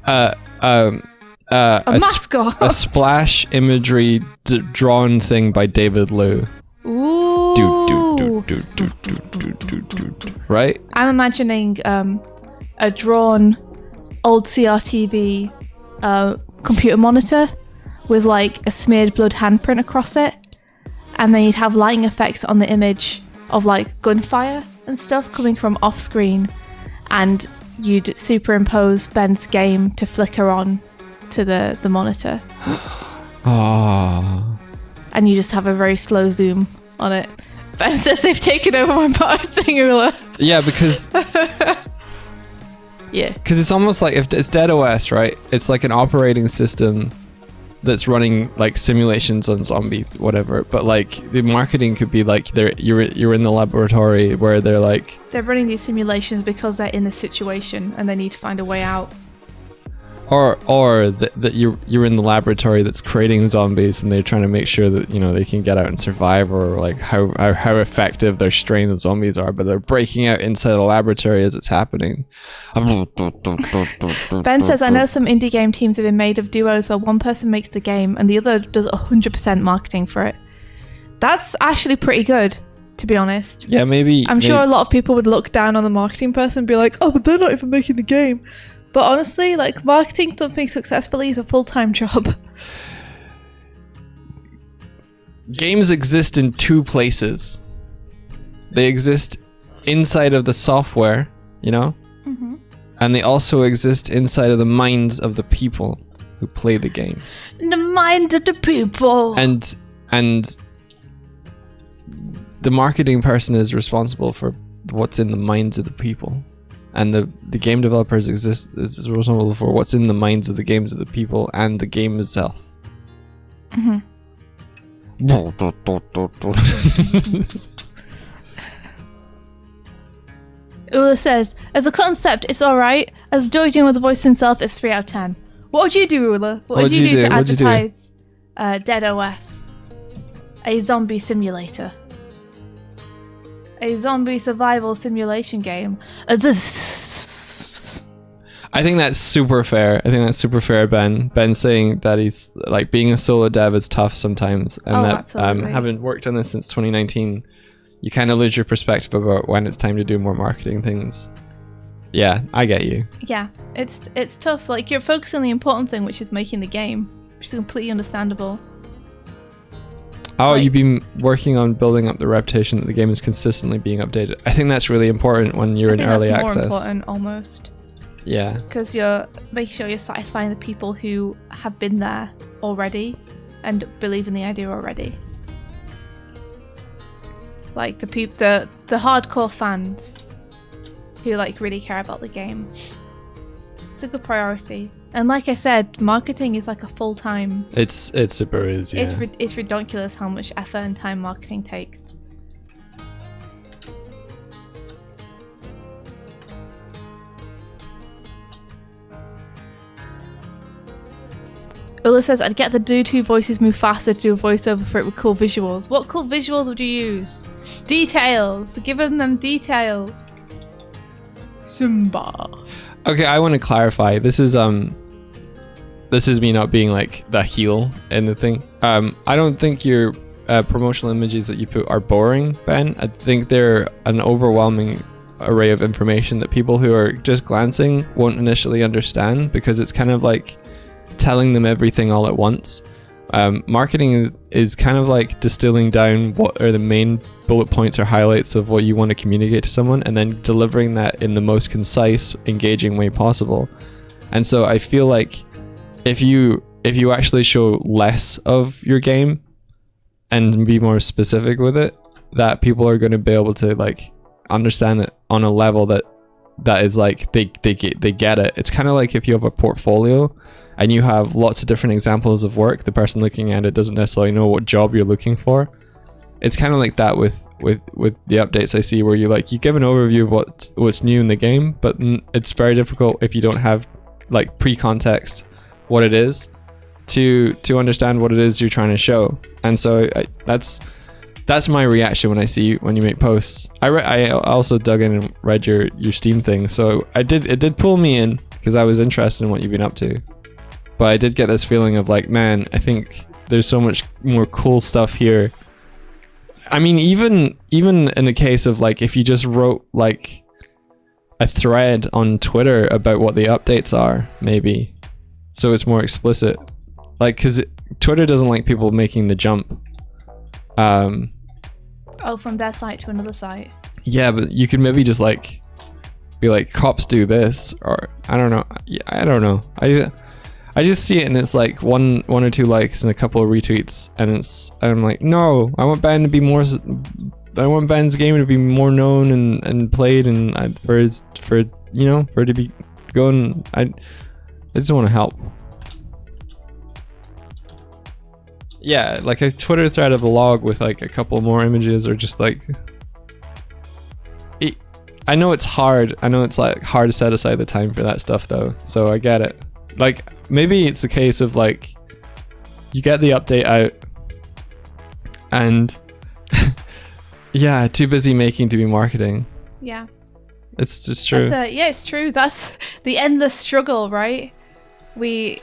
A mascot. a splash imagery drawn thing by David Liu. Ooh. Right? I'm imagining a drawn old CRTV computer monitor with like a smeared blood handprint across it, and then you'd have lighting effects on the image of like gunfire and stuff coming from off screen, and you'd superimpose Ben's game to flicker on to the monitor. Ah. And you just have a very slow zoom on it. Ben says they've taken over my marketing ruler. Yeah, because Yeah. it's almost like if it's Dead OS, right? It's like an operating system that's running like simulations on zombie whatever, but like the marketing could be like you're in the laboratory where they're like They're running these simulations because they're in the situation and they need to find a way out. or that you're in the laboratory that's creating zombies and they're trying to make sure that, you know, they can get out and survive, or like how effective their strain of zombies are, but they're breaking out inside the laboratory as it's happening. Ben says, I know some indie game teams have been made of duos where one person makes the game and the other does 100% marketing for it. That's actually pretty good, to be honest. Yeah, maybe I'm sure a lot of people would look down on the marketing person and be like, oh, but they're not even making the game. But honestly, like, marketing something successfully is a full-time job. games exist in two places. They exist inside of the software, you know? Mm-hmm. And they also exist inside of the minds of the people who play the game. The mind of the people. And the marketing person is responsible for what's in the minds of the people. And the game developers is responsible for what's in the minds of the games of the people and the game itself. Mm-hmm. Ula says, as a concept, it's alright. As Doig doing with the voice himself, it's 3 out of 10. What would you do, Ula? What would you do to advertise Dead OS? A zombie simulator. A zombie survival simulation game. I think that's super fair. Ben. Ben saying that he's like being a solo dev is tough sometimes, and that absolutely. having worked on this since 2019, you kind of lose your perspective about when it's time to do more marketing things. Yeah, I get you. Yeah, it's tough. Like, you're focusing on the important thing, which is making the game, which is completely understandable. Oh, Like, you've been working on building up the reputation that the game is consistently being updated. I think that's really important when you're in early that's access. more important, almost. Yeah. Because you're making sure you're satisfying the people who have been there already and believe in the idea already. Like the hardcore fans who like really care about the game. It's a good priority. And like I said, marketing is like a full-time. It's super is, yeah. It's ridiculous how much effort and time marketing takes. Ula says, I'd get the dude who voices move faster to do a voiceover for it with cool visuals. What cool visuals would you use? Details. Giving them details. Simba. Okay, I want to clarify. This is me not being like the heel in the thing. I don't think your promotional images that you put are boring, Ben. I think they're an overwhelming array of information that people who are just glancing won't initially understand, because it's kind of like telling them everything all at once. Marketing is kind of like distilling down what are the main bullet points or highlights of what you want to communicate to someone, and then delivering that in the most concise, engaging way possible. And so I feel like if you actually show less of your game and be more specific with it, that people are going to be able to like understand it on a level that is like they get it. It's kind of like if you have a portfolio and you have lots of different examples of work, the person looking at it doesn't necessarily know what job you're looking for. It's kind of like that with the updates I see, where you give an overview of what's new in the game, but it's very difficult if you don't have like pre-context what it is to understand what it is you're trying to show. And so that's my reaction when you make posts. I also dug in and read your Steam thing, so it did pull me in because I was interested in what you've been up to. But I did get this feeling of like, man, I think there's so much more cool stuff here. I mean, even in the case of like, if you just wrote like a thread on Twitter about what the updates are, maybe, so it's more explicit. Like, because Twitter doesn't like people making the jump. From their site to another site. Yeah, but you could maybe just like be like, cops do this, or I don't know. I don't know. I just see it and it's like one or two likes and a couple of retweets, and I'm like, no, I want Ben to be more. I want Ben's game to be more known and played, and for it to be going. I just want to help. Yeah, like a Twitter thread of a log with like a couple more images, or just like. I know it's hard. I know it's like hard to set aside the time for that stuff though. So I get it. Like maybe it's a case of like you get the update out and yeah, too busy making to be marketing. Yeah. It's just true. Yeah, it's true. That's the endless struggle, right? We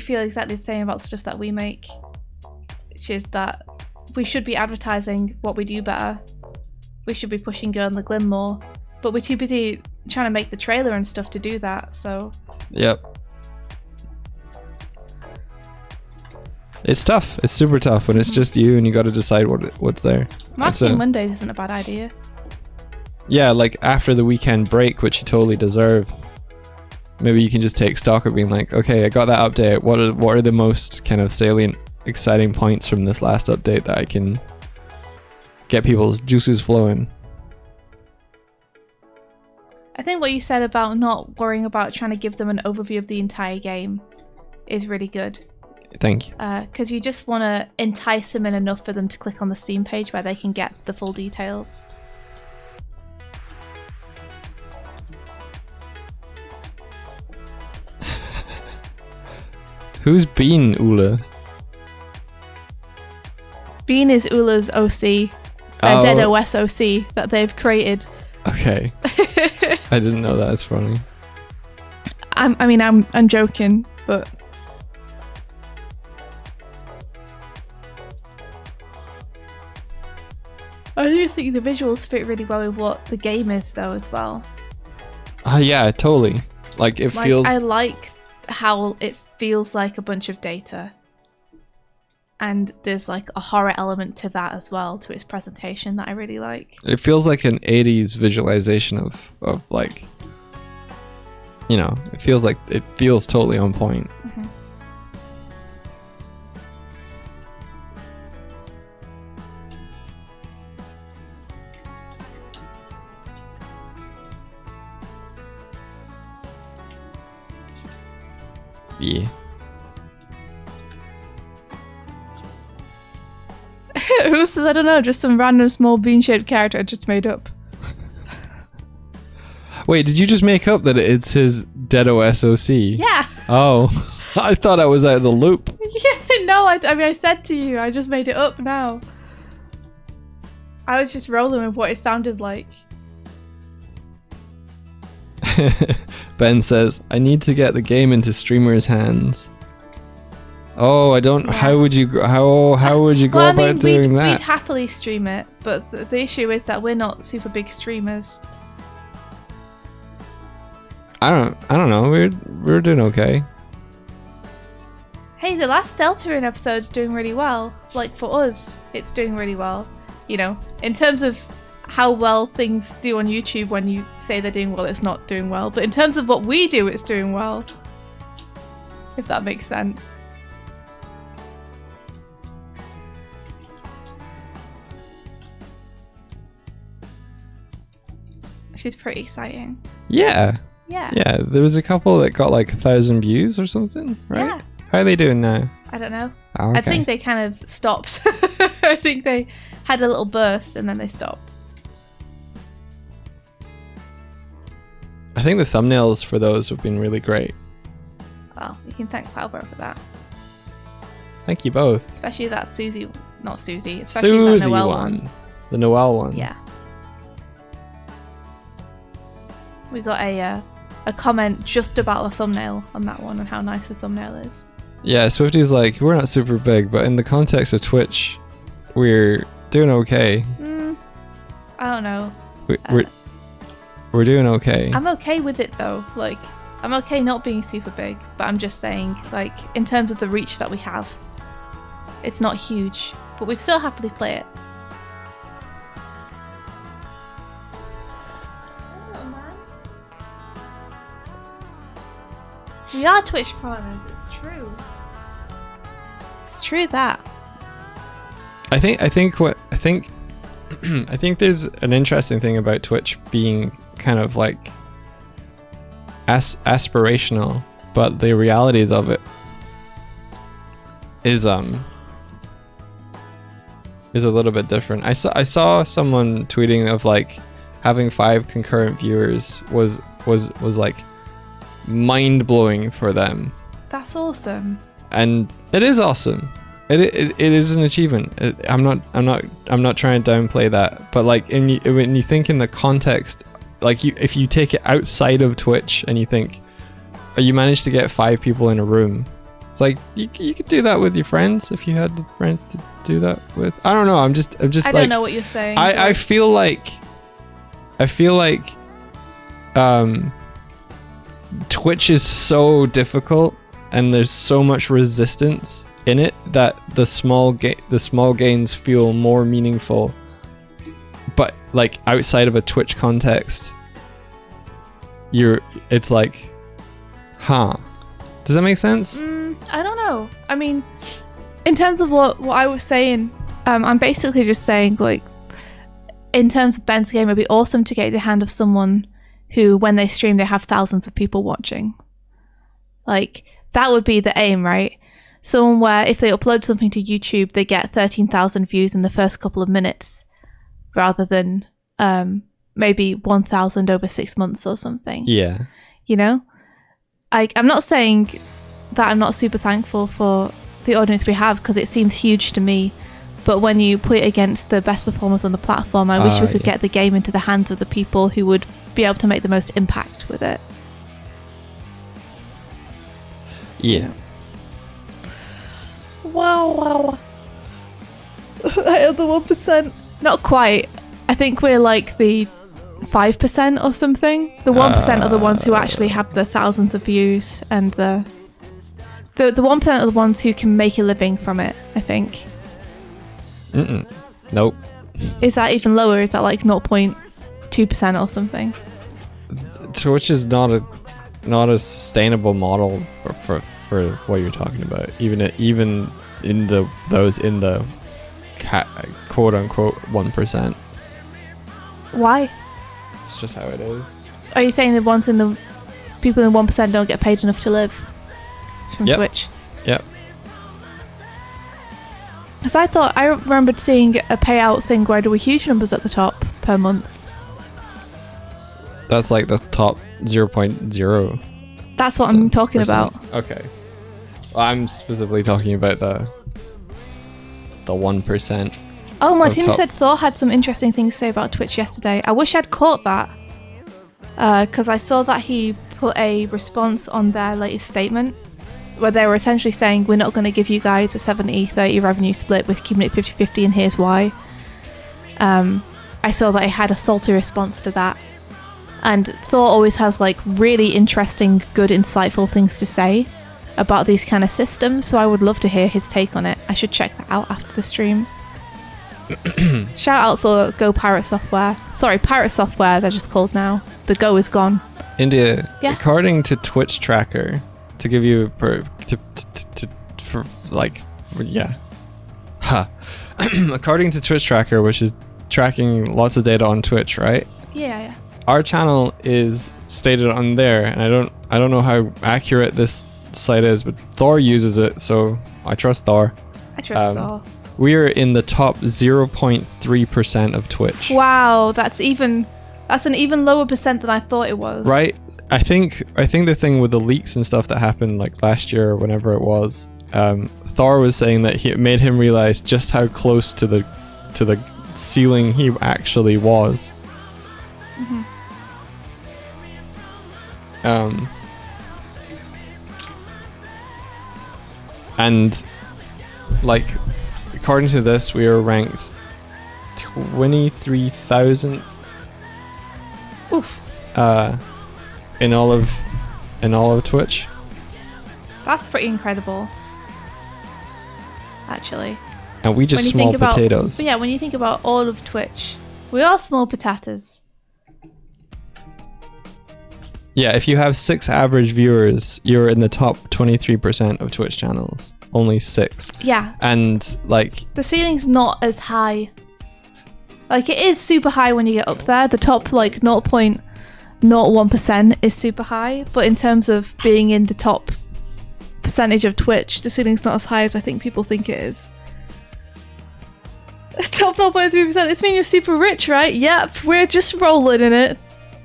feel exactly the same about the stuff that we make, which is that we should be advertising what we do better. We should be pushing Girl in the Glim more, but we're too busy trying to make the trailer and stuff to do that. So. Yep. It's tough. It's super tough when it's just you and you got to decide what's there. Marketing Mondays isn't a bad idea. Yeah, like after the weekend break, which you totally deserve, maybe you can just take stock of being like, okay, I got that update. What are the most kind of salient, exciting points from this last update that I can get people's juices flowing? I think what you said about not worrying about trying to give them an overview of the entire game is really good. Thank you. Because you just want to entice them in enough for them to click on the Steam page where they can get the full details. Who's Bean, Ula? Bean is Ula's OC, their Dead OS OC that they've created. Okay. I didn't know that. It's funny. I'm joking, but. I do think the visuals fit really well with what the game is, though, as well. Yeah, totally. Like, it feels... I like how it feels like a bunch of data. And there's, like, a horror element to that as well, to its presentation, that I really like. It feels like an 80s visualization of like... You know, it feels totally on point. Mm-hmm. Yeah. Who says, I don't know, just some random small bean-shaped character I just made up. Wait, did you just make up that it's his Dead OS OC? Yeah. Oh, I thought I was out of the loop. know. I mean, I said to you, I just made it up now. I was just rolling with what it sounded like. Ben says, I need to get the game into streamers' hands. Oh, I don't. Yeah. How would you go about doing that? We'd happily stream it, but the issue is that we're not super big streamers. I don't know. We're doing okay. Hey, the last Deltarune episode's doing really well. Like, for us, it's doing really well. You know, in terms of how well things do on YouTube, when you say they're doing well, it's not doing well. But in terms of what we do, it's doing well. If that makes sense. She's pretty exciting. Yeah. Yeah. Yeah, there was a couple that got like 1,000 views or something, right? Yeah. How are they doing now? I don't know. Oh, okay. I think they kind of stopped. I think they had a little burst and then they stopped. I think the thumbnails for those have been really great. Well, you can thank Palbro for that. Thank you both. Especially that Susie, not Susie, especially Susie that Noelle one. The Noelle one. Yeah. We got a comment just about the thumbnail on that one and how nice the thumbnail is. Yeah, Swifty's like, we're not super big, but in the context of Twitch, we're doing okay. I don't know. We're doing okay. I'm okay with it though. Like, I'm okay not being super big, but I'm just saying, like, in terms of the reach that we have, it's not huge, but we still happily play it. We are Twitch partners, it's true. It's true that. I think there's an interesting thing about Twitch being kind of like aspirational, but the realities of it is a little bit different. I saw someone tweeting of like having 5 concurrent viewers was like mind-blowing for them. That's awesome. And it is awesome. It is an achievement. I'm not trying to downplay that, but like when you think in the context, like if you take it outside of Twitch and you think, oh, you managed to get 5 people in a room, it's like you could do that with your friends if you had the friends to do that with. I don't know. I'm just I don't know what you're saying. I feel like Twitch is so difficult and there's so much resistance in it that the small gains feel more meaningful. But like outside of a Twitch context, it's like, does that make sense? I don't know. I mean, in terms of what I was saying, I'm basically just saying, like, in terms of Ben's game, it'd be awesome to get the hand of someone who, when they stream, they have thousands of people watching. Like, that would be the aim, right? Someone where if they upload something to YouTube, they get 13,000 views in the first couple of minutes, rather than maybe 1,000 over 6 months or something. Yeah. You know? I'm not saying that I'm not super thankful for the audience we have, because it seems huge to me. But when you put it against the best performers on the platform, I wish we could get the game into the hands of the people who would be able to make the most impact with it. Yeah. Wow. I am the 1%. Not quite. I think we're like the 5% or something. The 1% are the ones who actually have the thousands of views, and the 1% are the ones who can make a living from it, I think. Nope. Is that even lower? Is that like 0.2% or something? Twitch is not a sustainable model for what you're talking about. Even in the quote unquote 1%. Why? It's just how it is. Are you saying the people in 1% don't get paid enough to live from Twitch? Yep. Because I remembered seeing a payout thing where there were huge numbers at the top per month. That's like the top 0.0. That's what I'm talking about. Okay. Well, I'm specifically talking about the 1%. Oh, Martina top. said Thor had some interesting things to say about Twitch yesterday. I wish I'd caught that. Because I saw that he put a response on their latest statement where they were essentially saying, we're not going to give you guys a 70-30 revenue split, we're keeping it 50-50 and here's why. I saw that he had a salty response to that. And Thor always has like really interesting, good, insightful things to say about these kind of systems, so I would love to hear his take on it. I should check that out after the stream. Shout out for Go Pirate Software. Sorry, Pirate Software, they're just called now. The Go is gone. India, Yeah? according to Twitch Tracker, to give you according to Twitch Tracker, which is tracking lots of data on Twitch, right? Yeah. Our channel is stated on there, and I don't know how accurate this site is, but Thor uses it, so I trust Thor. I trust Thor. We are in the top 0.3% of Twitch. Wow, that's an even lower percent than I thought it was. Right? I think the thing with the leaks and stuff that happened like last year or whenever it was, Thor was saying that it made him realize just how close to the ceiling he actually was. Mm-hmm. And like, according to this, we are ranked 23,000. Oof. In all of Twitch. That's pretty incredible. Actually. And we just small potatoes. Yeah, when you think about all of Twitch, we are small potatoes. Yeah, if you have 6 average viewers, you're in the top 23% of Twitch channels. Only 6. Yeah. And like, the ceiling's not as high. Like, it is super high when you get up there. The top like 0.01% is super high, but in terms of being in the top percentage of Twitch, the ceiling's not as high as I think people think it is. Top 0.3%. It's mean you're super rich, right? Yep, we're just rolling in it.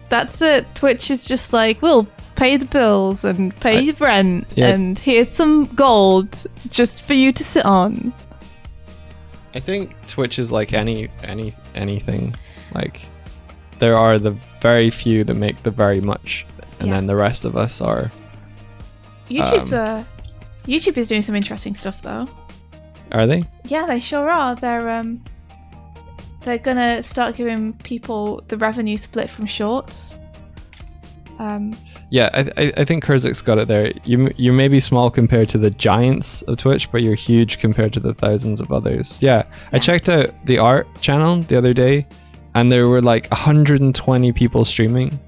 That's it. Twitch is just like, we'll pay the bills and pay your rent, and here's some gold just for you to sit on. I think Twitch is like anything. Like, there are the very few that make the very much, and then the rest of us are. YouTube is doing some interesting stuff though. Are they? Yeah, they sure are. They're gonna start giving people the revenue split from shorts. Yeah, I think Kurzik's got it there. You may be small compared to the giants of Twitch, but you're huge compared to the thousands of others. Yeah, I checked out the art channel the other day, and there were like 120 people streaming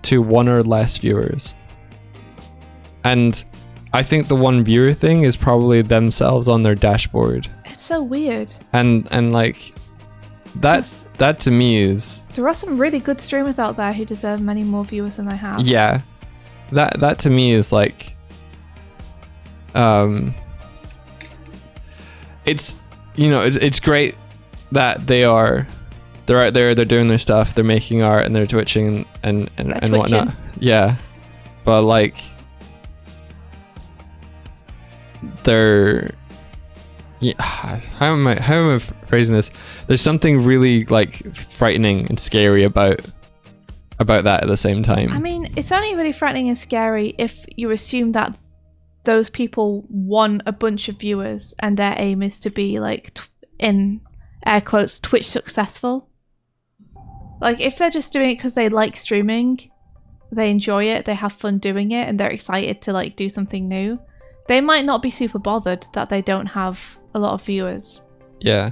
to 1 or less viewers. And I think the 1 viewer thing is probably themselves on their dashboard. It's so weird. And like that to me is, there are some really good streamers out there who deserve many more viewers than they have. Yeah. That to me is like, it's, you know, it's great that they're out there, they're doing their stuff, they're making art, and they're twitching and whatnot. Yeah, but like, how am I phrasing this? There's something really like frightening and scary about that at the same time. I mean, it's only really frightening and scary if you assume that those people want a bunch of viewers and their aim is to be like, in air quotes, Twitch successful. Like, if they're just doing it because they like streaming, they enjoy it, they have fun doing it, and they're excited to like do something new, they might not be super bothered that they don't have a lot of viewers. Yeah.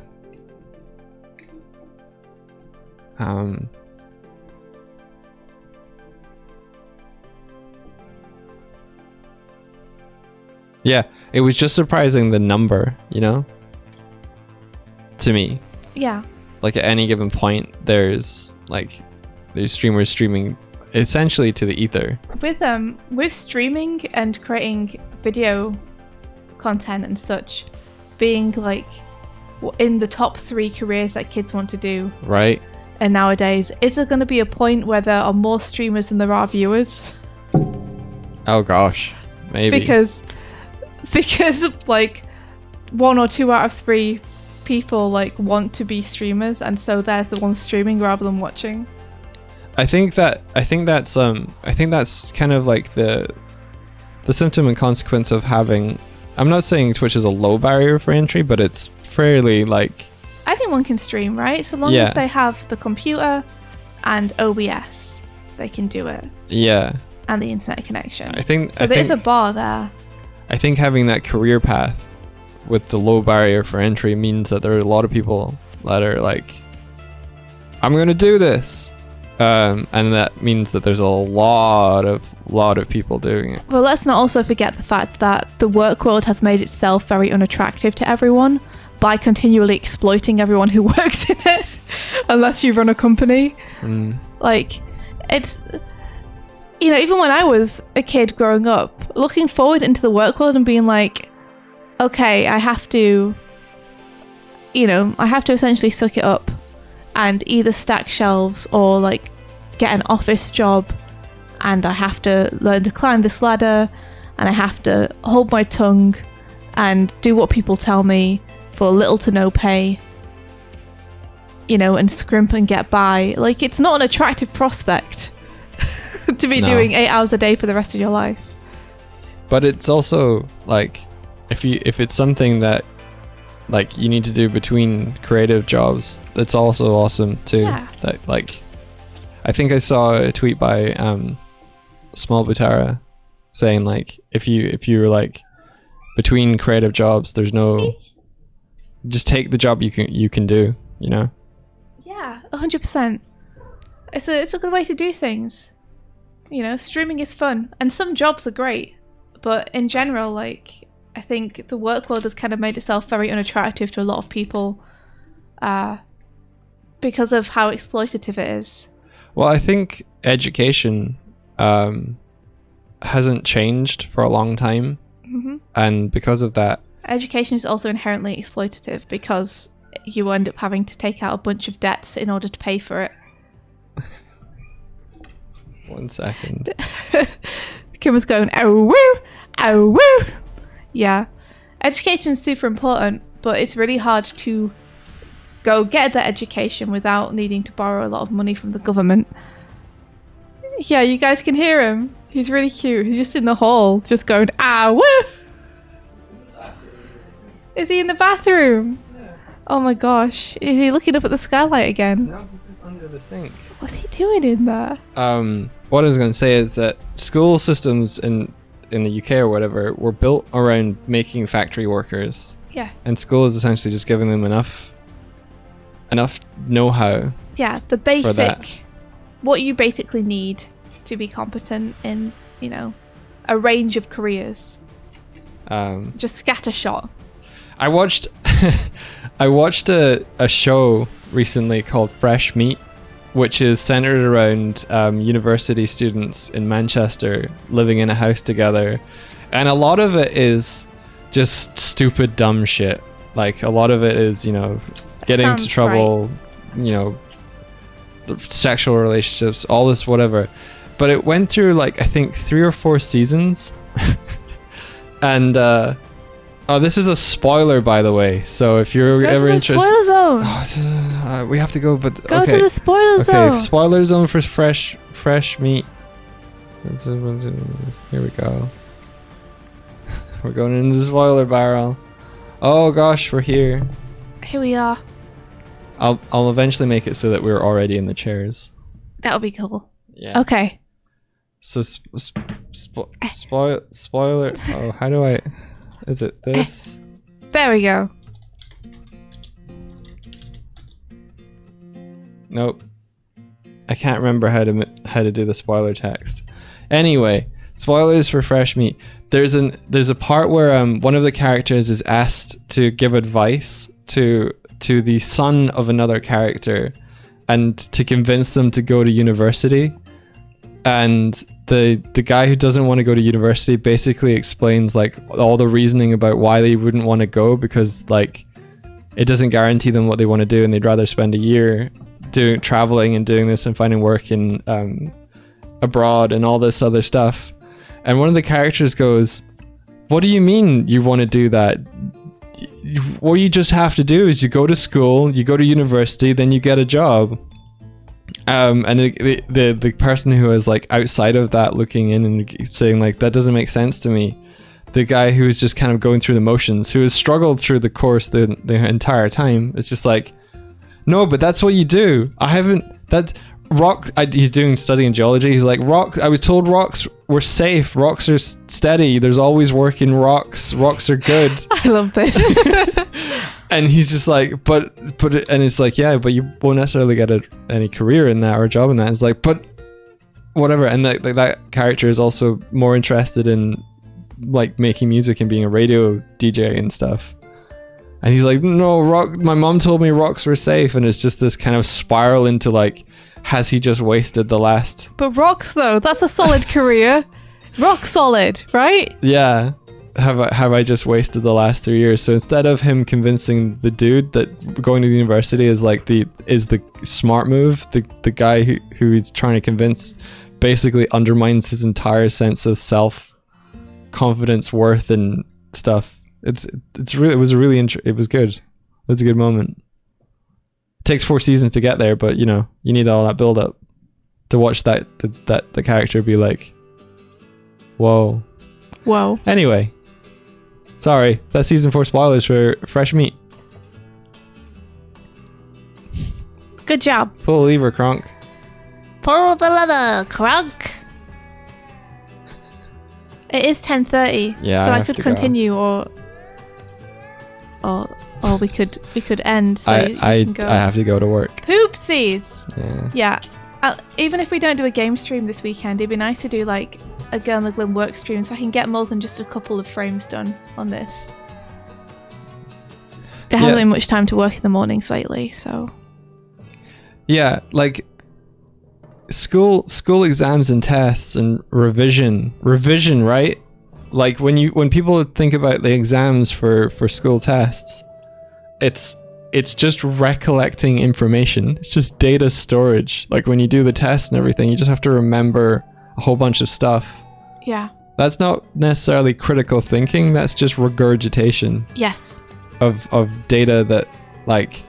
Yeah, it was just surprising the number, you know, to me. Yeah. Like, at any given point, there's streamers streaming essentially to the ether. With streaming and creating video content and such being like in the top 3 careers that kids want to do. Right. And nowadays, is there going to be a point where there are more streamers than there are viewers? Oh gosh, maybe. Because like 1 or 2 out of 3 people like want to be streamers, and so they're the ones streaming rather than watching? I think that's kind of like the symptom and consequence of having. I'm not saying Twitch is a low barrier for entry, but it's fairly like. Anyone can stream, right? So long as they have the computer and OBS, they can do it. Yeah. And the internet connection. I think there is a bar there. I think having that career path with the low barrier for entry means that there are a lot of people that are like, I'm gonna do this. And that means that there's a lot of people doing it. Well, let's not also forget the fact that the work world has made itself very unattractive to everyone by continually exploiting everyone who works in it, unless you run a company. Like, it's, you know, even when I was a kid growing up, looking forward into the work world and being like, okay, I have to essentially suck it up and either stack shelves or like get an office job, and I have to learn to climb this ladder, and I have to hold my tongue and do what people tell me for little to no pay, you know, and scrimp and get by. Like, it's not an attractive prospect to be doing 8 hours a day for the rest of your life. But it's also like, if it's something that like you need to do between creative jobs, that's also awesome too. Yeah. That, like, I think I saw a tweet by Small Butara saying like, if you're like between creative jobs, there's no, just take the job you can do, you know? Yeah, 100%. It's a good way to do things. You know, streaming is fun, and some jobs are great, but in general, like, I think the work world has kind of made itself very unattractive to a lot of people because of how exploitative it is. Well, I think education hasn't changed for a long time, and because of that, education is also inherently exploitative because you end up having to take out a bunch of debts in order to pay for it. 1 second. Kim was going, oh woo, oh woo. Yeah, education is super important, but it's really hard to go get that education without needing to borrow a lot of money from the government. Yeah, you guys can hear him. He's really cute. He's just in the hall, just going, ah, woo! Is he in the bathroom? Yeah. Oh my gosh. Is he looking up at the skylight again? No, this is under the sink. What's he doing in there? What I was going to say is that school systems in the UK or whatever were built around making factory workers. Yeah. And school is essentially just giving them enough know-how. Yeah, the basic, what you basically need to be competent in, you know, a range of careers. Just scattershot. I watched a show recently called Fresh Meat, which is centered around university students in Manchester living in a house together, and a lot of it is just stupid dumb shit. Like, a lot of it is, you know, getting into trouble, right. You know, sexual relationships, all this whatever. But it went through like, I think 3 or 4 seasons. And oh, this is a spoiler, by the way. So if you're ever interested, spoiler zone. We have to go. But go to the spoiler zone. Okay, spoiler zone for fresh meat. Here we go. We're going into the spoiler barrel. Oh gosh, we're here. Here we are. I'll eventually make it so that we're already in the chairs. That would be cool. Yeah. Okay. So spoiler. Oh, how do I? Is it this? There we go. Nope. I can't remember how to do the spoiler text. Anyway, spoilers for Fresh Meat. There's a part where one of the characters is asked to give advice to the son of another character and to convince them to go to university. And the guy who doesn't want to go to university basically explains like all the reasoning about why they wouldn't want to go, because like it doesn't guarantee them what they want to do, and they'd rather spend a year traveling and doing this and finding work in abroad and all this other stuff. And one of the characters goes, "What do you mean you want to do that? what you just have to do is you go to school, you go to university, then you get a job. And the person who is like outside of that looking in and saying like, that doesn't make sense to me. The guy who is just kind of going through the motions, who has struggled through the course the entire time, it's just like, no, but that's what you do. He's studying geology. He's like, I was told rocks were safe. Rocks are steady. There's always work in rocks. Rocks are good. I love this. And he's just like, and it's like, yeah, but you won't necessarily get any career in that or a job in that. It's like, but whatever. And that character is also more interested in like making music and being a radio DJ and stuff. And he's like, no, my mom told me rocks were safe. And it's just this kind of spiral into like, has he just wasted the last... But rocks though, that's a solid career. Rock solid, right? Yeah. Have I just wasted the last 3 years? So instead of him convincing the dude that going to the university is like the smart move, the guy who he's trying to convince basically undermines his entire sense of self confidence, worth, and stuff. It was good. It was a good moment. It takes 4 seasons to get there, but you need all that build up to watch that the character be like, whoa. Anyway, sorry, that's season 4 spoilers for Fresh Meat. Good job. Pull the lever, Kronk. Pull the lever, Kronk. It is 10:30, yeah, so I could continue, or we could end. So I can go. I have to go to work. Poopsies. Yeah. Even if we don't do a game stream this weekend, it'd be nice to do like a Girl in the Glim work stream, so I can get more than just a couple of frames done on this. There hasn't been much time to work in the mornings lately, so. Yeah, like school exams and tests and revision, right? Like when people think about the exams for school tests, it's just recollecting information. It's just data storage. Like when you do the test and everything, you just have to remember a whole bunch of stuff. Yeah. That's not necessarily critical thinking. That's just regurgitation. Yes. Of data that, like,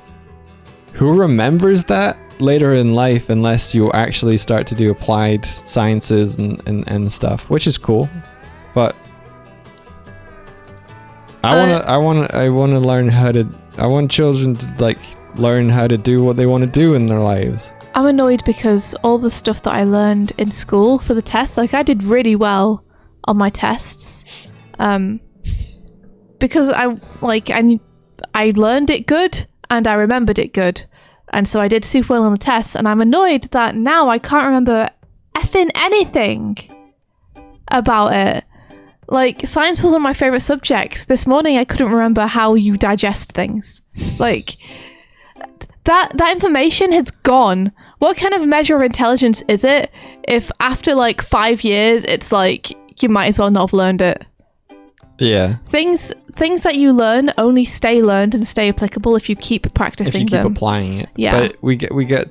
who remembers that later in life unless you actually start to do applied sciences and stuff, which is cool. But I want to learn how to. I want children to like learn how to do what they want to do in their lives. I'm annoyed because all the stuff that I learned in school for the tests, like I did really well on my tests, because I learned it good and I remembered it good, and so I did super well on the tests. And I'm annoyed that now I can't remember effing anything about it. Like, science was one of my favorite subjects. This morning I couldn't remember how you digest things. Like, that information has gone. What kind of measure of intelligence is it if after like 5 years it's like you might as well not have learned it? Yeah. Things that you learn only stay learned and stay applicable if you keep practicing them. If you keep applying it. Yeah. But we get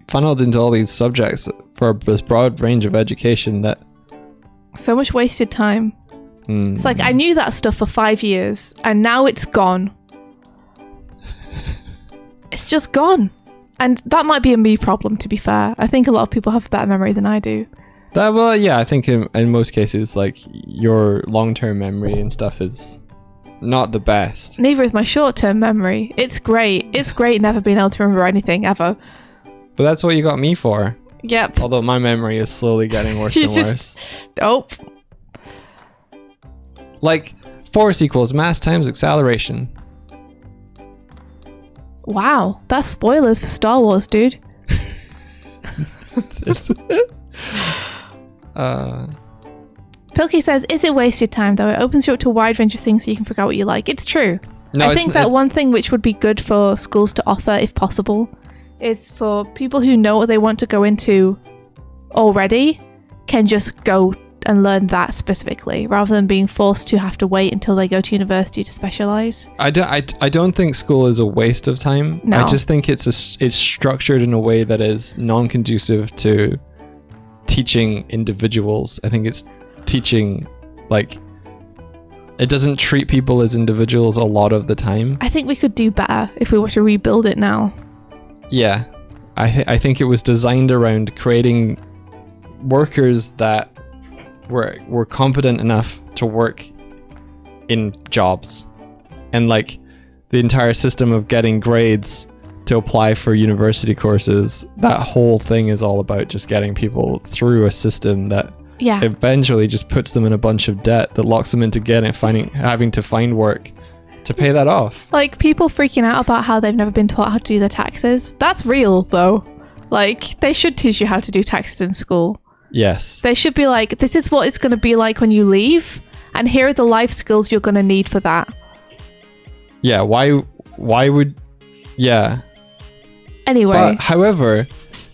funneled into all these subjects for this broad range of education that so much wasted time. It's like I knew that stuff for 5 years and now it's gone. It's just gone. And that might be a me problem, to be fair. I think a lot of people have better memory than I do. Well, yeah, I think in most cases, like, your long-term memory and stuff is not the best. Neither is my short-term memory. It's great. It's great never being able to remember anything, ever. But that's what you got me for. Yep. Although my memory is slowly getting worse and worse. Oh. Like, force equals mass times acceleration. Wow, that's spoilers for Star Wars, dude. Pilkey says, is it wasted time though? It opens you up to a wide range of things so you can figure out what you like. It's true. No, I think that one thing which would be good for schools to offer, if possible, is for people who know what they want to go into already can just go and learn that specifically, rather than being forced to have to wait until they go to university to specialize. I don't think school is a waste of time. No. I just think it's structured in a way that is non-conducive to teaching individuals. I think it's teaching like It doesn't treat people as individuals a lot of the time. I think we could do better if we were to rebuild it now. Yeah. I think it was designed around creating workers that were competent enough to work in jobs. And like the entire system of getting grades to apply for university courses, that whole thing is all about just getting people through a system that eventually just puts them in a bunch of debt that locks them into having to find work to pay that off. Like people freaking out about how they've never been taught how to do their taxes. That's real though. Like they should teach you how to do taxes in school. Yes. They should be like, this is what it's going to be like when you leave, and here are the life skills you're going to need for that. Yeah, why would... Yeah. Anyway. But, however,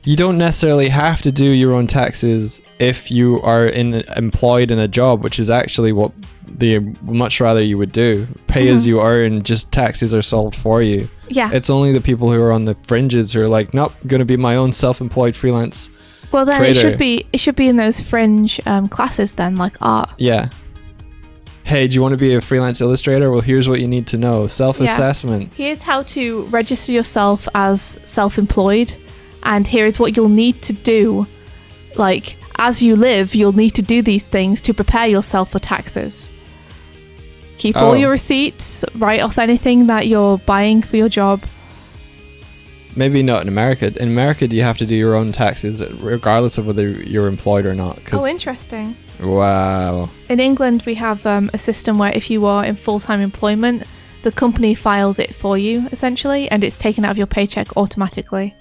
you don't necessarily have to do your own taxes if you are employed in a job, which is actually what they much rather you would do. Pay as you earn, just taxes are solved for you. Yeah. It's only the people who are on the fringes who are like, nope, going to be my own self-employed freelance Well, then trader. it should be in those fringe classes then, like art. Yeah. Hey, do you want to be a freelance illustrator? Well, here's what you need to know. Self-assessment. Yeah. Here's how to register yourself as self-employed, and here's what you'll need to do. Like, as you live, you'll need to do these things to prepare yourself for taxes. Keep all your receipts, write off anything that you're buying for your job. Maybe not in America. In America, do you have to do your own taxes regardless of whether you're employed or not? Oh, interesting. Wow. In England, we have a system where if you are in full-time employment, the company files it for you, essentially, and it's taken out of your paycheck automatically.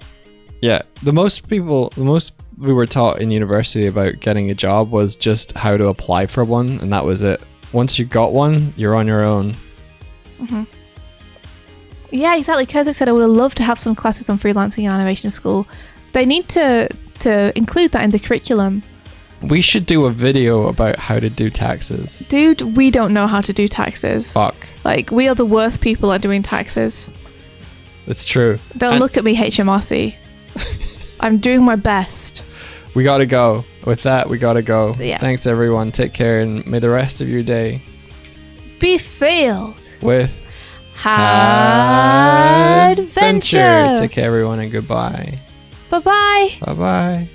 Yeah. The most we were taught in university about getting a job was just how to apply for one, and that was it. Once you got one, you're on your own. Mm-hmm. Yeah, exactly. Kurzik said I would have loved to have some classes on freelancing in animation school. They need to include that in the curriculum. We should do a video about how to do taxes. Dude, we don't know how to do taxes. Fuck. Like, we are the worst people at doing taxes. It's true. Don't look at me, HMRC. I'm doing my best. We gotta go. With that, we gotta go. Yeah. Thanks, everyone. Take care, and may the rest of your day be filled with adventure. Take care, everyone, and goodbye. Bye-bye. Bye-bye.